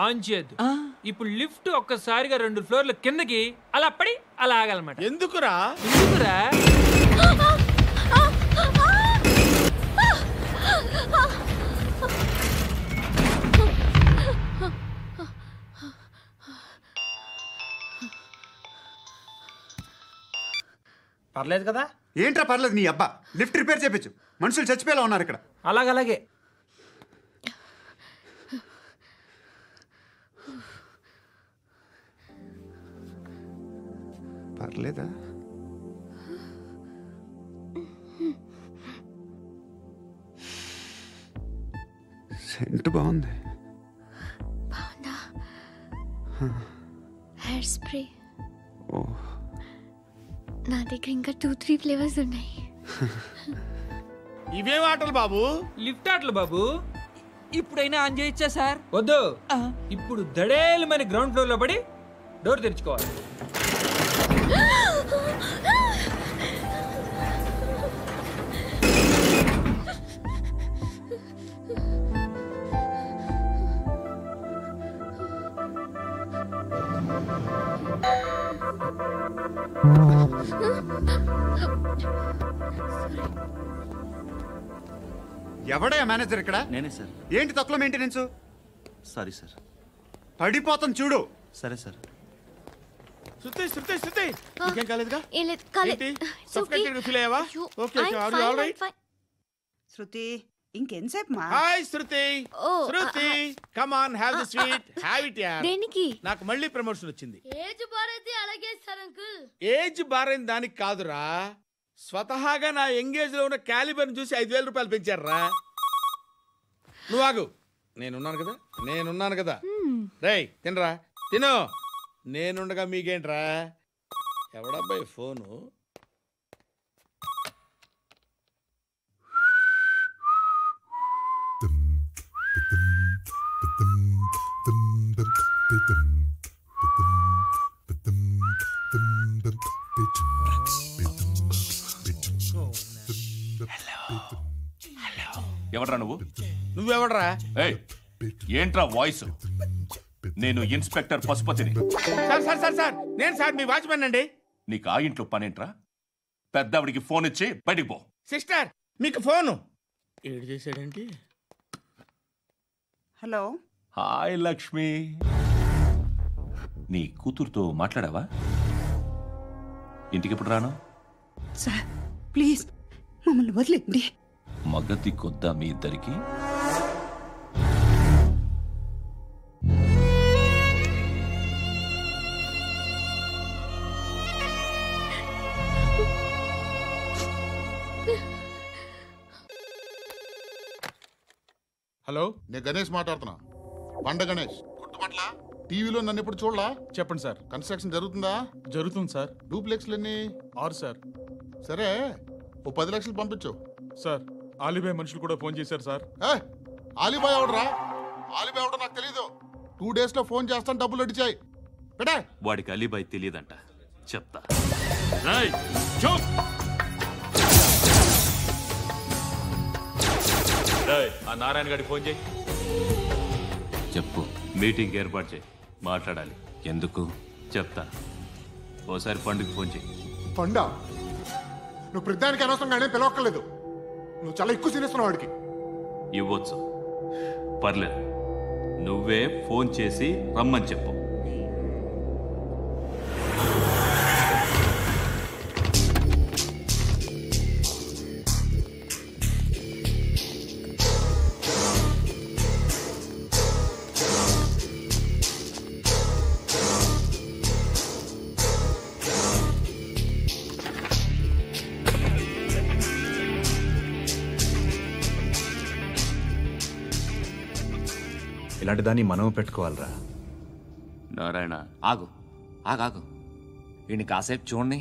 ఆన్ చేయద్దు. ఇప్పుడు లిఫ్ట్ ఒక్కసారిగా 2 ఫ్లోర్ల కిందకి అలా పడి అలా ఆగాలన్నమాట. ఎందుకురా? ఎందుకురా? పర్లేదు కదా? ఏంట్రా పర్లేదు నీ అబ్బా. లిఫ్ట్ రిపేర్ చేయించు, మనుషులు చచ్చిపోయేలా ఉన్నారు ఇక్కడ. అలాగే పర్లేదా? సెంట్ బాగుంది. బాగుందా? Hair spray. ఓ, నా దగ్గర ఇంకా 2-3 ఫ్లేవర్స్ ఉన్నాయి. ఇవేం ఆటలు బాబు? లిఫ్ట్ ఆటలు బాబు. ఇప్పుడైనా ఆన్ చేయొచ్చా సార్? వద్దు. ఇప్పుడు దడేలమని గ్రౌండ్ ఫ్లోర్ లో పడి డోర్ తెరుచుకోవాలి. ఎవడయ్యా మేనేజర్ ఇక్కడ? నేనే సార్. ఏంటి తక్కువ మెయింటెనెన్స్? Sorry sir. పడిపోతాం చూడు. సరే సార్. శృతి శృతి శృతి నీకేం కాలేదుగా? ఏం లేదు, కాలేదు. సఫోకేటెడ్ ఫీల్ అయ్యావా? Okay okay, are you all right? Shruti ఇంకెంతసేపు మా? Hi Shruti. Shruti come on, have the sweet, have it యార్. దేనికి? నాకు మళ్ళీ ప్రమోషన్ వచ్చింది. ఏజ్ బారైతే అలాగే సార్ అంకుల్. ఏజ్ బారైన దానికి కాదురా, స్వతహాగా నా ఎంగేజ్ లో ఉన్న క్యాలిబర్ చూసి 5,000 రూపాయలు పెంచారా. నువ్వు ఆగు, నేనున్నాను కదా. రేయ్ తినరా, తిను. నేనుండగా మీకేంట్రా? ఎవడబ్బాయి ఫోను? ఎవడ్రా నువ్వు? నువ్వెవడ్రా? ఏంట్రా వాయిస్? నేను ఇన్స్పెక్టర్ పశుపతిని. సార్ నేను సార్ మీ వాచ్మెన్ అండి. నీకు ఆ ఇంట్లో పనేంట్రా? పెద్దవిడికి ఫోన్ ఇచ్చి బయటికి పో. సిస్టర్ మీకు ఫోను. ఏడు చేశాడేంటి? హలో. హాయ్ లక్ష్మి. నీ కూతురుతో మాట్లాడావా? ఇంటికి ఎప్పుడు రాను? సార్ ప్లీజ్ మమ్మల్ని వదిలేండి. మగతి కొద్దా మీ ఇద్దరికి? హలో, నేను గణేష్ మాట్లాడుతున్నా. బండ గణేష్ గుర్తుపట్ల? టీవీలో నన్ను ఎప్పుడు చూడలా? చెప్పండి సార్. కన్స్ట్రక్షన్ జరుగుతుందా? జరుగుతుంది సార్. డూప్లెక్స్లు ఎన్ని? 6 సార్. సరే, ఓ 10 లక్షలు పంపించు. సార్, ఆలిబాయ్ మనుషులు కూడా ఫోన్ చేశారు సార్. ఆలిబాయ్ ఎవడరా? ఆలిబాయ్ ఎవడో నాకు తెలీదు. 2 days లో ఫోన్ చేస్తాను, డబ్బులు అడిచాయి. పెడే. వాడికి అలీబాయ్ తెలియదంట, చెప్తా. ఆ నారాయణ గారికి ఫోన్ చేయి. చెప్పు. మీటింగ్ ఏర్పాటు చేయి, మాట్లాడాలి. ఎందుకు చెప్తా. ఓసారి పండుగ ఫోన్ చేయి. పండా, నువ్వు ప్రతిదానికి అనవసరంగానే పిలవక్కర్లేదు. నువ్వు చాలా ఎక్కువ సీనిస్తున్నావు వాడికి. ఇవ్వచ్చు, పర్లేదు. నువ్వే ఫోన్ చేసి రమ్మని చెప్పు. ఇలాంటి దాన్ని మనం పెట్టుకోవాలరా. నారాయణ, ఆగు ఆగాగు. వీడిని కాసేపు చూడండి.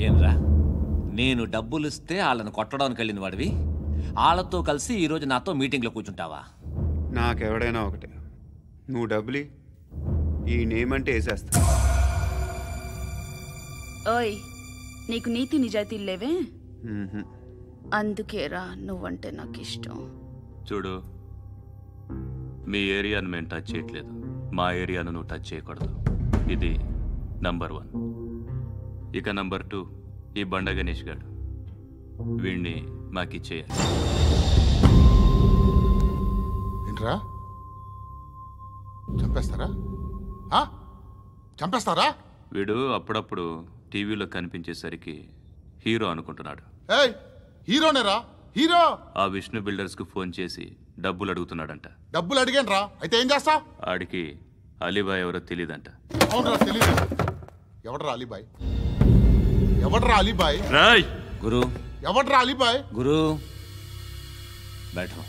ఏంరా, నేను డబ్బులు ఇస్తే వాళ్ళని కొట్టడానికి వెళ్ళిన వాడివి, వాళ్ళతో కలిసి ఈరోజు నాతో మీటింగ్లో కూర్చుంటావా? నాకెవడైనా ఒకటే. నువ్వు డబ్బులి, ఈ నేమ్ అంటే వేసేస్తా. ఓయ్, నీకు నీతి నిజాయితీలు లేవే? అందుకేరా నువ్వంటే నాకు ఇష్టం. చూడు, మీ ఏరియాను మేము టచ్ చేయట్లేదు, మా ఏరియాను నువ్వు టచ్ చేయకూడదు. ఇది నంబర్ 1. ఇక నంబర్ 2, ఈ బండ గణేష్ గారు. వీణ్ణి మాకిచ్చేయాలి. ఏంట్రా, చంపేస్తారా? చంపేస్తారా? వీడు అప్పుడప్పుడు టీవీలో కనిపించేసరికి హీరో అనుకుంటున్నాడు. హీరోనేరా, హీరో. ఆ విష్ణు బిల్డర్స్ కు ఫోన్ చేసి డబ్బులు అడుగుతున్నాడంట. డబ్బులు అడిగాను రా, అయితే ఏం చేస్తా? ఆడికి అలీబాయ్ ఎవరో తెలియదంట. అవునరా, తెలీదు. ఎవడరా అలీబాయ్? ఎవడరా అలీబాయ్? రాయ్ గురు. ఎవడరా అలీబాయ్? గురు, बैठो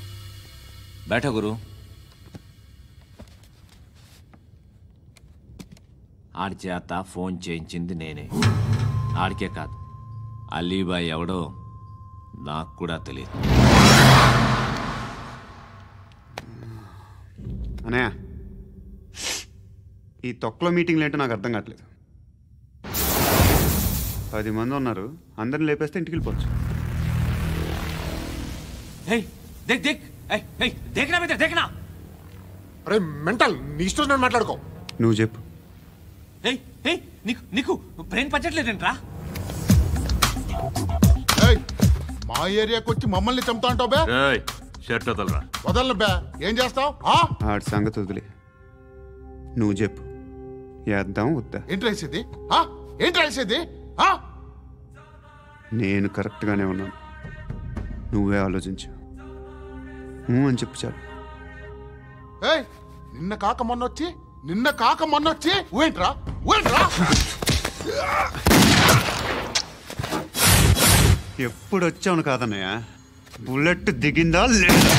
बैठो గురు. ఆడి చేత ఫోన్ చేయించింది నేనే. ఆడికే కాదు, అలీబాయ్ ఎవడో నాకు కూడా తెలియదు. అనయ్య, ఈ తొక్కలో మీటింగ్లు ఏంటో నాకు అర్థం కావట్లేదు. 10 మంది ఉన్నారు, అందరిని లేపేస్తే ఇంటికి వెళ్ళిపోవచ్చు. అరే మెంటల్, నీ ఇష్టం నేను మాట్లాడుకో. నువ్వు చెప్పు. నీకు బ్రెయిన్ పచ్చట్లేదంట్రా? మా ఏరియాకి వచ్చి మమ్మల్ని చంపుతా అంటావు బే? షర్ట్ వదలరా. వదలను బే. ఏం చేస్తావు? ఆడి సంగతి వదిలే, నువ్వు చెప్పు. వేద్దాం వద్దా? ఏంటి రాసేది? ఏంటి రాసేది? నేను కరెక్ట్గానే ఉన్నాను, నువ్వే ఆలోచించు. అని చెప్పు చాలు. నిన్న కాక మొన్నొచ్చి ఊయంట్రా. ఎప్పుడు వచ్చావును కాదన్నయ్య, బుల్లెట్ దిగిందా లేదా?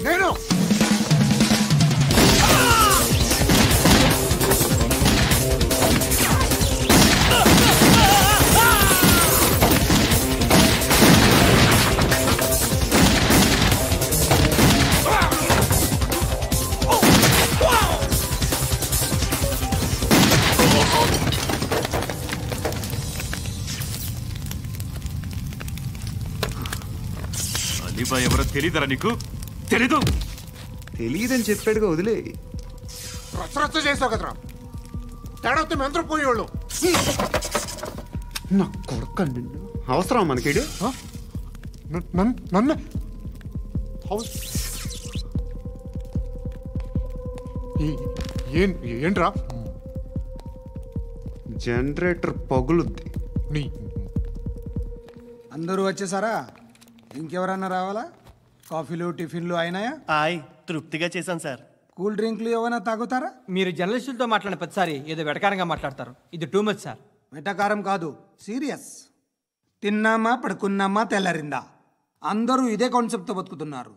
నేను అలీబాయ్ ఎవరో తెలీదరా నీకు? తెలీదని చెప్పాడుగా, వదిలే. రచ్చ చేసావు కదరా. తేడా వస్తే మెంతరం పోయేవాళ్ళు. నా కొడుకు అవసరం మనకిడు. నన్ను ఏంట్రా? జనరేటర్ పగులుద్ది. నీ అందరూ వచ్చేసారా? ఇంకెవరన్నా రావాలా? కాఫీలు టిఫిన్లు అయినాయా? తృప్తిగా చేశాను సార్. కూల్ డ్రింక్లు ఏమైనా తాగుతారా? మీరు జర్నలిస్టులతో మాట్లాడిన ప్రతిసారి ఏదో వెటకారంగా మాట్లాడతారు. ఇది టూ మచ్ సార్. వెటకారం కాదు, సీరియస్. తిన్నామా పడుకున్నామా తెల్లరిందా, అందరూ ఇదే కాన్సెప్ట్తో బతుకుతున్నారు.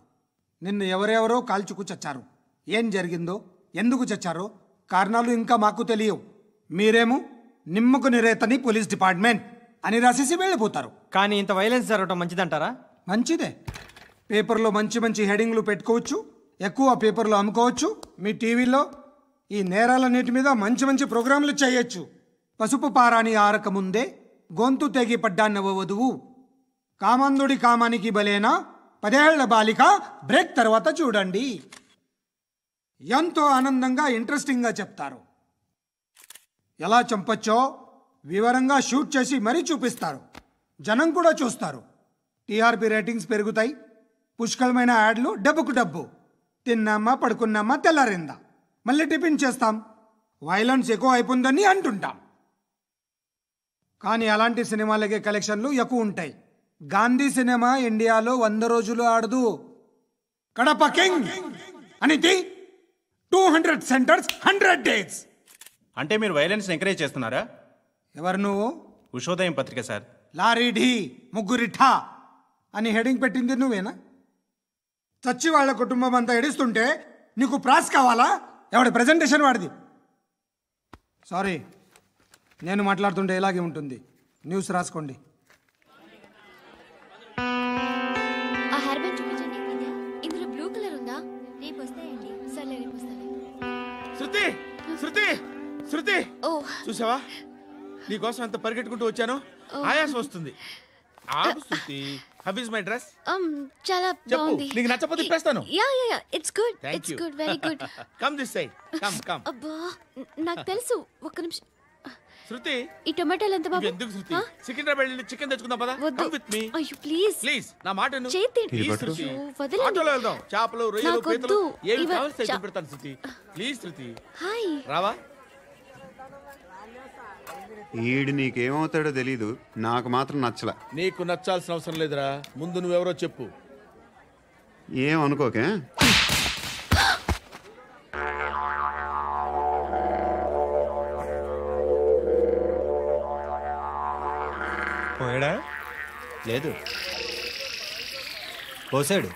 నిన్ను ఎవరెవరో కాల్చుకు చచ్చారు. ఏం జరిగిందో, ఎందుకు చచ్చారో కారణాలు ఇంకా మాకు తెలియవు. మీరేమో నిమ్మకు నిరేతని పోలీస్ డిపార్ట్మెంట్ అని రాసేసి వెళ్ళిపోతారు. కానీ ఇంత వైలెన్స్ జరగడం మంచిదంటారా? మంచిదే. పేపర్లో మంచి మంచి హెడింగ్లు పెట్టుకోవచ్చు, ఎక్కువ పేపర్లు అమ్ముకోవచ్చు. మీ టీవీలో ఈ నేరాలన్నిటి మీద మంచి మంచి ప్రోగ్రాంలు చేయొచ్చు. పసుపు పారాని ఆరక ముందే గొంతు తెగి పడ్డాన్నవ వధువు, కామందుడి కామానికి బలేనా 10 ఏళ్ల బాలిక బ్రేక్ తర్వాత చూడండి. ఎంతో ఆనందంగా ఇంట్రెస్టింగ్గా చెప్తారు. ఎలా చంపచ్చో వివరంగా షూట్ చేసి మరీ చూపిస్తారు. జనం కూడా చూస్తారు. టీఆర్పీ రేటింగ్స్ పెరుగుతాయి. పుష్కలమైన యాడ్లు, డబ్బుకు డబ్బు. తిన్నామా పడుకున్నామా తెల్లారిందా, మళ్ళీ టిఫిన్ చేస్తాం. వైలెన్స్ ఎక్కువ అయిపోయిందని అంటుంటాం. కానీ అలాంటి సినిమాలకే కలెక్షన్లు ఎక్కువ ఉంటాయి. గాంధీ సినిమా ఇండియాలో 100 రోజులు ఆడదు. కడప కింగ్ అనితి 200 సెంటర్స్ 100 డేస్. అంటే మీరు వైలెన్స్ ఎంకరేజ్ చేస్తున్నారా? ఎవరు నువ్వు? ఉషోదయం పత్రిక సార్. లారీ ఢీ ముగ్గురిఠా అని హెడింగ్ పెట్టింది నువ్వేనా? చచ్చి వాళ్ళ కుటుంబం అంతా ఎడుస్తుంటే నీకు ప్రాస్ కావాలా? ఎవడి ప్రజెంటేషన్ వాడిది. సారీ, నేను మాట్లాడుతుంటే ఇలాగే ఉంటుంది. న్యూస్ రాసుకోండి. ఆ హెయిర్ బ్యాండ్ చూపించండి. ఇందులో బ్లూ కలర్ ఉందా? రేపు వస్తాయండి. సర్లే, రేపు వస్తాను. శృతి శృతి శృతి, ఓ చూసావా నీకోసం ఎంత పరిగెట్టుకుంటూ వచ్చాను. ఆయాసం వస్తుంది. ఆగు Shruti. How is my dress? చాలా చెప్పు. బాగుంది. నీకు నచ్చకపోతే తిప్పేస్తాను. Yeah yeah yeah, it's good. Thank it's you. Good, very good. Come this side. Come come. అబ్బా, నాకు తెలుసు. ఒక్క నిమిషం. శృతి, ఈ టొమాటోలు ఎంత బాబు? ఎందుకు శృతి? సికింద్రాబాద్ వెళ్ళి చికెన్ తెచ్చుకుందాం పదా. వద్దు. Come with me. అయ్యో ప్లీజ్ ప్లీజ్ నా మాట విను. చేతి ప్లీజ్ శృతి. వదలండి. ఆటోలో వెళ్దాం. చేపలు, రొయ్యలు, నాకు పీతలు వద్దు. ఏమి ఇవ- కావాల్సి తెచ్చి పెడతాను శృతి. Please Shruti. హాయ్. రావా? ఈడు నీకేమవుతాడో తెలీదు, నాకు మాత్రం నచ్చలా. నీకు నచ్చాల్సిన అవసరం లేదురా. ముందు నువ్వెవరో చెప్పు. ఏం అనుకోకే. పోయాడా? లేదు, పోసాడు.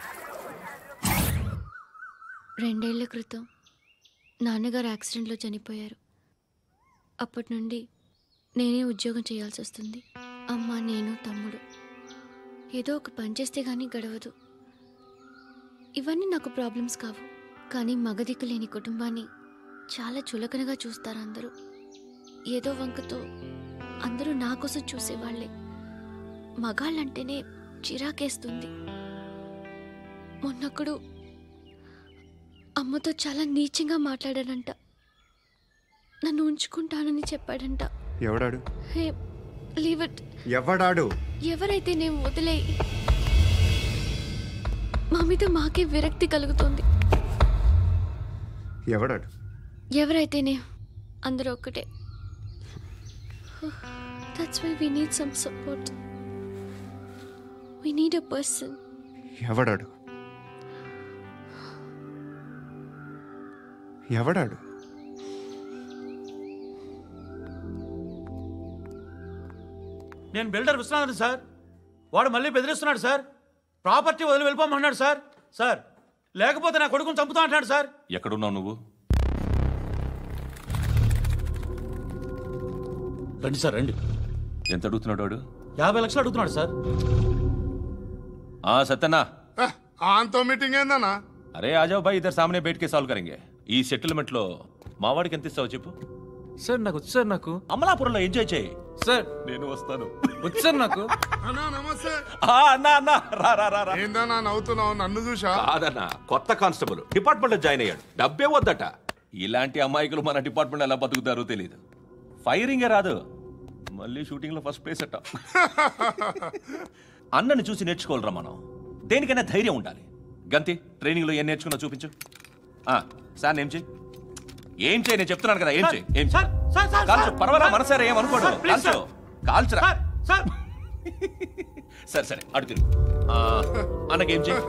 2 ఏళ్ల క్రితం నాన్నగారు యాక్సిడెంట్లో చనిపోయారు. అప్పటి నుండి నేనే ఉద్యోగం చేయాల్సి వస్తుంది. అమ్మ, నేను, తమ్ముడు ఏదో ఒక పని చేస్తే కానీ గడవదు. ఇవన్నీ నాకు ప్రాబ్లమ్స్ కావు. కానీ మగదిక్కు లేని కుటుంబాన్ని చాలా చులకనగా చూస్తారు అందరూ. ఏదో వంకతో అందరూ నా కోసం చూసేవాళ్లే. మగాళ్ళంటేనే చిరాకేస్తుంది. మొన్నప్పుడు అమ్మతో చాలా నీచంగా మాట్లాడాడంట. నన్ను ఉంచుకుంటానని చెప్పాడంట. ఎవడాడు? హే, లీవ్ ఇట్. ఎవడాడు? ఎవరైతే నేను వదిలే. మా మీద మాకే విరక్తి కలుగుతుంది. ఎవడాడు? ఎవరైతేనే అందరూ ఒక్కటే. That's why we need some support. We need a person. ఎవడాడు? ఎవడాడు? నేను బిల్డర్ విశ్వనాథన్ సార్. వాడు మళ్ళీ బెదిరిస్తున్నాడు సార్. ప్రాపర్టీ వదిలి వెళ్ళిపోమన్నాడు సార్. సార్, లేకపోతే నా కొడుకుని చంపుతా అంటున్నాడు సార్. ఎక్కడున్నావు నువ్వు? రండి సార్, రండి. ఎంత అడుగుతున్నాడు వాడు? 50 లక్షలు అడుగుతున్నాడు సార్. సత్యనా, ఆంతో మీటింగ్ ఏందన్నా? అరే ఆజావ్ భాయ్, ఇద్దరు సామనే బయట కే సాల్వ్ కరెంగే. ఈ సెటిల్మెంట్ లో మావాడికి ఎంత ఇస్తావు చెప్పు. సార్ నాకు వచ్చు సార్. నాకు అమలాపురంలో ఎంజాయ్ చేయి సార్. నేను వస్తాను. వచ్చు సార్ నాకు. అన్నా నమస్తే. అన్నా రా రా రా. ఏందన్నా నవ్వుతున్నావు? నన్ను చూసా? కాదన్నా, కొత్త కానిస్టేబుల్ డిపార్ట్మెంట్ లో జాయిన్ అయ్యాడు. డబ్బే వద్దట. ఇలాంటి అమాయకులు మన డిపార్ట్మెంట్ ఎలా బతుకుతారో తెలియదు. ఫైరింగే రాదు, మళ్ళీ షూటింగ్లో ఫస్ట్ ప్లేస్ అట్ట. అన్నని చూసి నేర్చుకోవాలరా మనం. దేనికైనా ధైర్యం ఉండాలి. గంతి, ట్రైనింగ్లో ఏం నేర్చుకున్నా చూపించు. సార్ ఏం చేయి, ఏం చేయి, నేను చెప్తున్నాను కదా, ఏం చేయి, ఏం కాల్చు. పర్వాలా, మనసారా ఏమనుకోడు, కాల్చు, కాల్చురా. సరే సరే, అడు తిరుగు. అన్నకేం చేయి,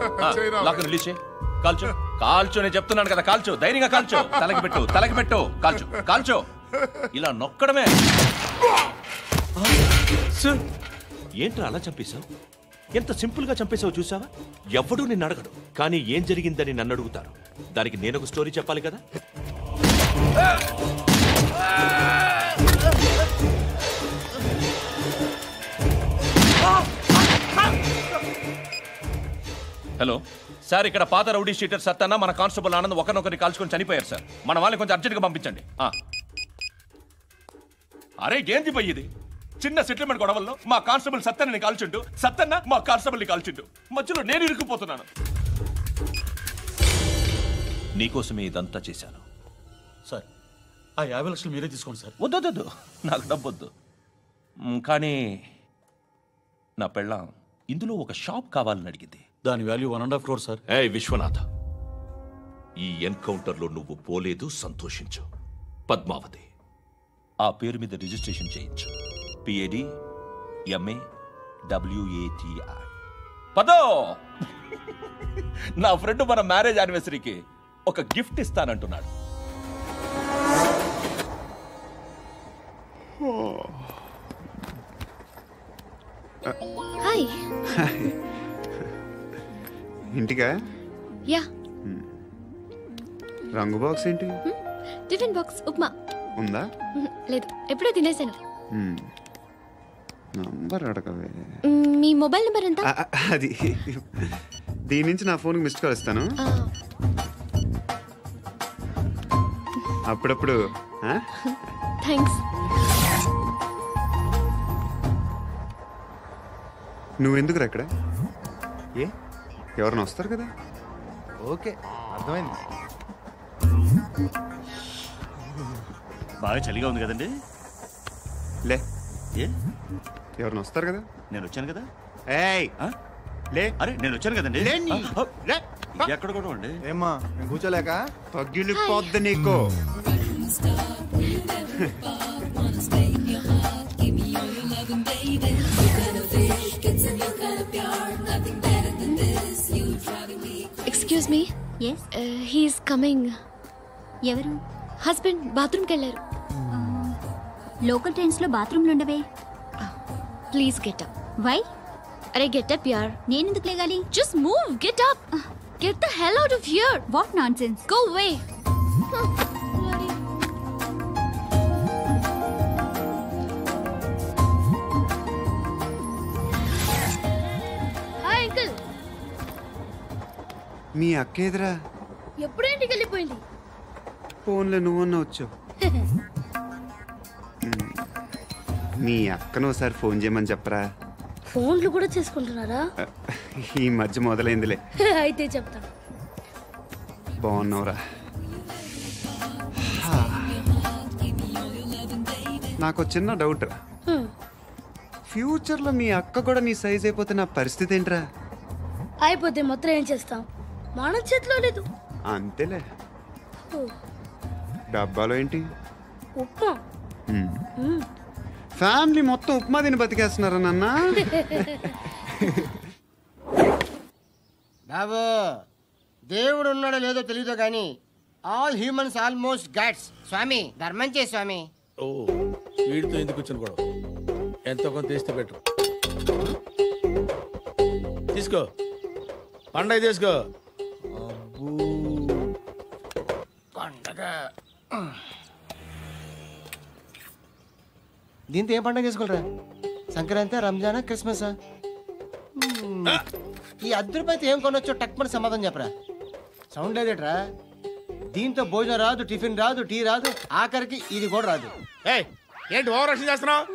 లాక్ రిలీజ్ చేయి, కాల్చు, కాల్చు. నేను చెప్తున్నాను కదా, కాల్చు, ధైర్యంగా కాల్చు. తలకి పెట్టు, తలకి పెట్టు, కాల్చు, కాల్చు. ఇలా నొక్కడమే. ఏంట్రా అలా చంపేశావు? ఎంత సింపుల్ గా చంపేశావు చూసావా? ఎవడూ నిన్ను అడగడు, కానీ ఏం జరిగిందని నన్ను అడుగుతారు. దానికి నేను ఒక స్టోరీ చెప్పాలి కదా. హలో సార్, ఇక్కడ పాత రౌడీ షీటర్ సత్తన్న మన కానిస్టేబుల్ ఆనంద్ ఒకరినొకరిని కాల్చుకొని చనిపోయారు సార్. మన వాళ్ళని కొంచెం అర్జెంట్గా పంపించండి. అరే ఏంది పోయి ఇది? చిన్న సెటిల్మెంట్ గొడవల్లో మా కానిస్టేబుల్ సత్తన్నని కాల్చుంటూ, సత్తన్న మా కానిస్టేబుల్ని కాల్చుంటూ, మధ్యలో నేను ఇరుక్కుపోతున్నాను. నీకోసమే ఇదంతా చేశాను సార్. ఆ 50 లక్షలు మీరే తీసుకోండి సార్. వద్దొద్దు, నాకు డబ్బొద్దు. కానీ నా పెళ్ళాం ఇందులో ఒక షాప్ కావాలని అడిగింది. దాని వాల్యూ 1.5 crore సార్. విశ్వనాథ, ఈ ఎన్కౌంటర్లో నువ్వు పోలేదు, సంతోషించు. పద్మావతి ఆ పేరు మీద రిజిస్ట్రేషన్ చేయించు. PAD MAWATI. పదో, నా ఫ్రెండ్ మన మ్యారేజ్ యానివర్సరీకి ఒక గిఫ్ట్ ఇస్తానంటున్నాడు. హాయ్. ఇంటికా? యా. రంగు బాక్స్ ఏంటి? టిఫిన్ బాక్స్ ఉప్మా ఉందా? లేదు, ఎప్పుడో తినేసాను. నంబర్ అడగవే. మీ మొబైల్ నెంబర్ ఎంత? అది దీని నుంచి నా ఫోన్కి మిస్డ్ కాల్ ఇస్తాను. అప్పుడప్పుడు. థ్యాంక్స్. నువ్వెందుకు అక్కడ? ఎవరైనా వస్తారు కదా. ఓకే, అర్థమైంది. బాగా చలిగా ఉంది కదండి. లే, ఏ ఎవరైనా వస్తారు కదా. నేను వచ్చాను కదా. ఏయ్ లే. అరే నేను వచ్చాను కదండి. ఎక్కడ కూడా అండి. ఏమ్మా నేను కూర్చోలేక పగిలిపోద్ది నీకు. Excuse me. He's coming. ఎవరు? హస్బెండ్ బాత్రూమ్కి వెళ్ళారు. లోకల్ ట్రైన్స్ లో బాత్రూమ్లు ఉండవే. Please get up. వై? అరే గెట్ అప్ యార్. నేను ఎందుకు లేగాలి? Just move, get up. Get the hell out of here. What nonsense. Go away. Hi uncle. మీ అక్క ఎదురా? ఎప్పుడు ఇంటికి వెళ్ళిపోయింది. ఫోన్లో నువ్వన్నా వచ్చావు. మీ అక్కను ఒకసారి ఫోన్ చేయమని చెప్పరా. ఫోన్లు కూడా చేసుకుంటున్నారా? ఈ మధ్య మొదలైందిలే. అయితే చెప్తా. బాగున్నావురా? నాకు చిన్న డౌట్. ఫ్యూచర్లో మీ అక్క కూడా నీ సైజ్ అయిపోతే నా పరిస్థితి ఏంట్రా? అయిపోతే మొత్తం ఏం చేస్తాం, మన చేతిలో లేదు. అంతేలే. డబ్బాలో ఏంటి? ఉప్మా. ఫ్యామిలీ మొత్తం ఉప్మా తిని బతికేస్తున్నారా నాన్న? బాబు, దేవుడు ఉన్నాడో లేదో తెలియదు కానీ ఆల్ హ్యూమన్స్ ఆల్మోస్ట్ గాడ్స్. స్వామి ధర్మం చే స్వామి. ఓ, వీడితో ఎందుకు వచ్చిన గొడవ? ఎంతో కొంత తీస్తే పెట్టు. తీసుకో, పండగ తీసుకో. పండగ దీంతో ఏం పండగ చేసుకోలేరా? సంక్రాంతి, రంజానా, క్రిస్మసా? ఈ ₹10 ఏం కొనొచ్చో టక్మని సమాధానం చెప్పరా. సౌండ్ లేదేట్రా? దీంతో భోజనం రాదు, టిఫిన్ రాదు, టీ రాదు, ఆఖరికి ఇది కూడా రాదు. ఏంటి ఓవర్ యాక్షన్ చేస్తున్నావు?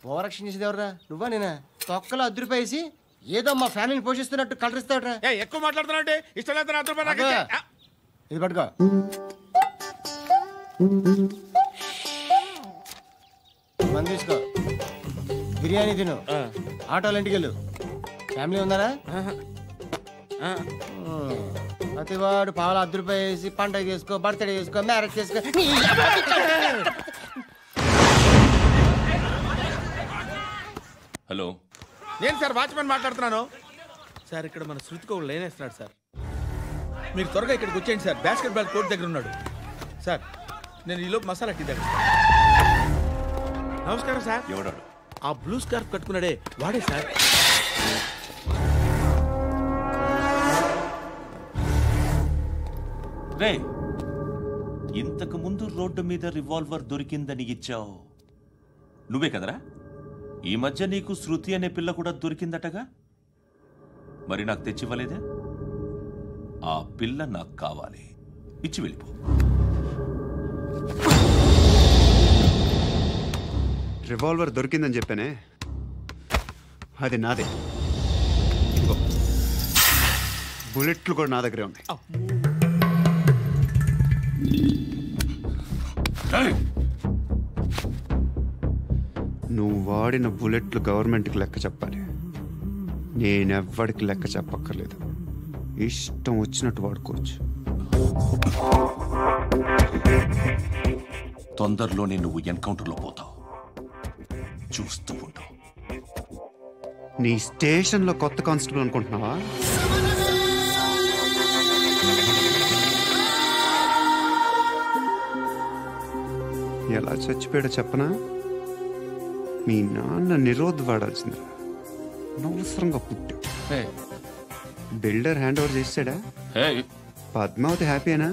ఓవర్ యాక్షన్ చేసేది ఎవరా? నువ్వా నేనా? తొక్కలో ₹10 వేసి ఏదో మా ఫ్యామిలీని పోషిస్తున్నట్టు కలరిస్తావుట్రా. ఎక్కువ మాట్లాడుతున్నా. ఇష్టం లేదు. ఇది పట్టుకో. మంది తీసుకో, బిర్యానీ తిను, ఆటోలు ఇంటికి వెళ్ళు. ఫ్యామిలీ ఉన్నారా? ప్రతివాడు పావులు ₹10 వేసి పండగ చేసుకో, బర్త్డే చేసుకో, మ్యారేజ్ చేసుకో. హలో, నేను సార్ వాచ్మెన్ మాట్లాడుతున్నాను. సార్ ఇక్కడ మన శృతికో లేనేస్తున్నాడు సార్. మీరు త్వరగా ఇక్కడికి వచ్చేయండి సార్. బాస్కెట్ బాల్ కోర్ట్ దగ్గర ఉన్నాడు సార్. నేను ఈలోపు మసాలా టీ దగ్గర. నమస్కారం సార్. ఎవడాడు? ఆ బ్లూ స్కార్ఫ్ కట్టుకున్నాడే వాడే సార్. రే, ఇంతకు ముందు రోడ్డు మీద రివాల్వర్ దొరికిందని ఇచ్చావు నువ్వే కదరా? ఈ మధ్య నీకు శృతి అనే పిల్ల కూడా దొరికిందటగా, మరి నాకు తెచ్చివ్వలేదే? ఆ పిల్ల నాకు కావాలి, ఇచ్చి వెళ్ళిపో. రివాల్వర్ దొరికిందని చెప్పానే, అది నాదే. బుల్లెట్లు కూడా నా దగ్గరే ఉన్నాయి. నువ్వు వాడిన బుల్లెట్లు గవర్నమెంట్కి లెక్క చెప్పాలి. నేనెవ్వడికి లెక్క చెప్పక్కర్లేదు. ఇష్టం వచ్చినట్టు వాడుకోవచ్చు. తొందరలోనే నువ్వు ఎన్కౌంటర్లో పోతావు, చూస్తూ ఉంటావు. నీ స్టేషన్లో కొత్త కానిస్టేబుల్ అనుకుంటున్నావా? ఎలా చచ్చిపోయాడో చెప్పనా? మీ నాన్న నిరోధ్ వాడాల్సింది, అనవసరంగా పుట్టావు. బిల్డర్ హ్యాండ్ ఓవర్ చేసాడా? పద్మావతి హ్యాపీనా?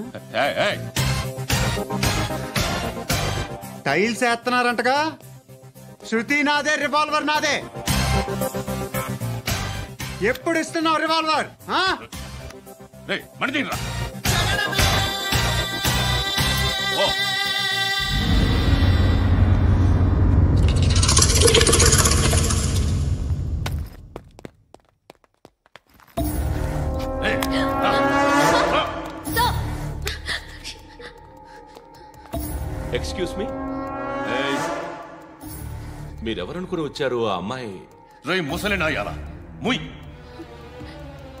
టైల్స్ వేస్తున్నారంటగా. శృతి నాదే, రివాల్వర్ నాదే. ఎప్పుడు ఇస్తున్నావు రివాల్వర్? ఎక్స్క్యూజ్ మీ, మీరెవరనుకుని వచ్చారు? ఆ అమ్మాయి ముసలి నాయాల ముయ్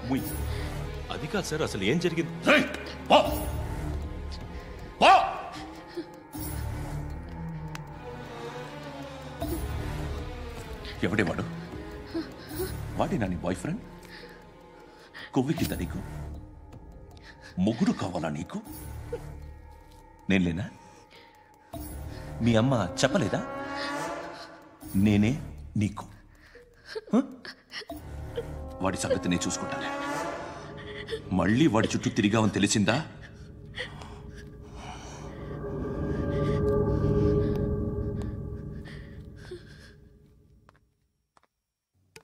ముయ్. అది కాదు సార్, అసలు ఏం జరిగింది? ఎవడే వాడు? వాడేనా నీ బాయ్ ఫ్రెండ్? కొవ్వికిందా నీకు? మొగుడు కావాలా నీకు? నేను లేనా? మీ అమ్మ చెప్పలేదా నేనే నీకు? వాడి సంగతి నేను చూసుకుంటానే. మళ్ళీ వాడి చుట్టూ తిరిగావని తెలిసిందా?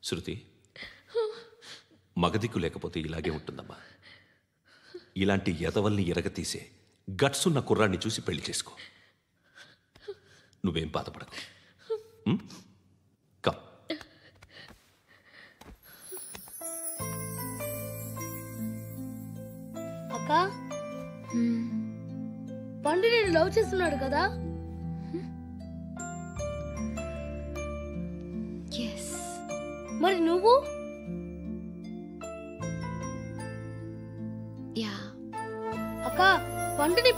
శృతి, మగదిక్కు లేకపోతే ఇలాగే ఉంటుందమ్మా. ఇలాంటి ఎదవల్ని ఎరగతీసే గట్స్ ఉన్న కుర్రాన్ని చూసి పెళ్లి చేసుకో. నువ్వేం బాధపడకు. కమ్. అక్క, పండు నేను లవ్ చేస్తున్నాడు కదా? మరి నువ్వు? అక్క, పండుని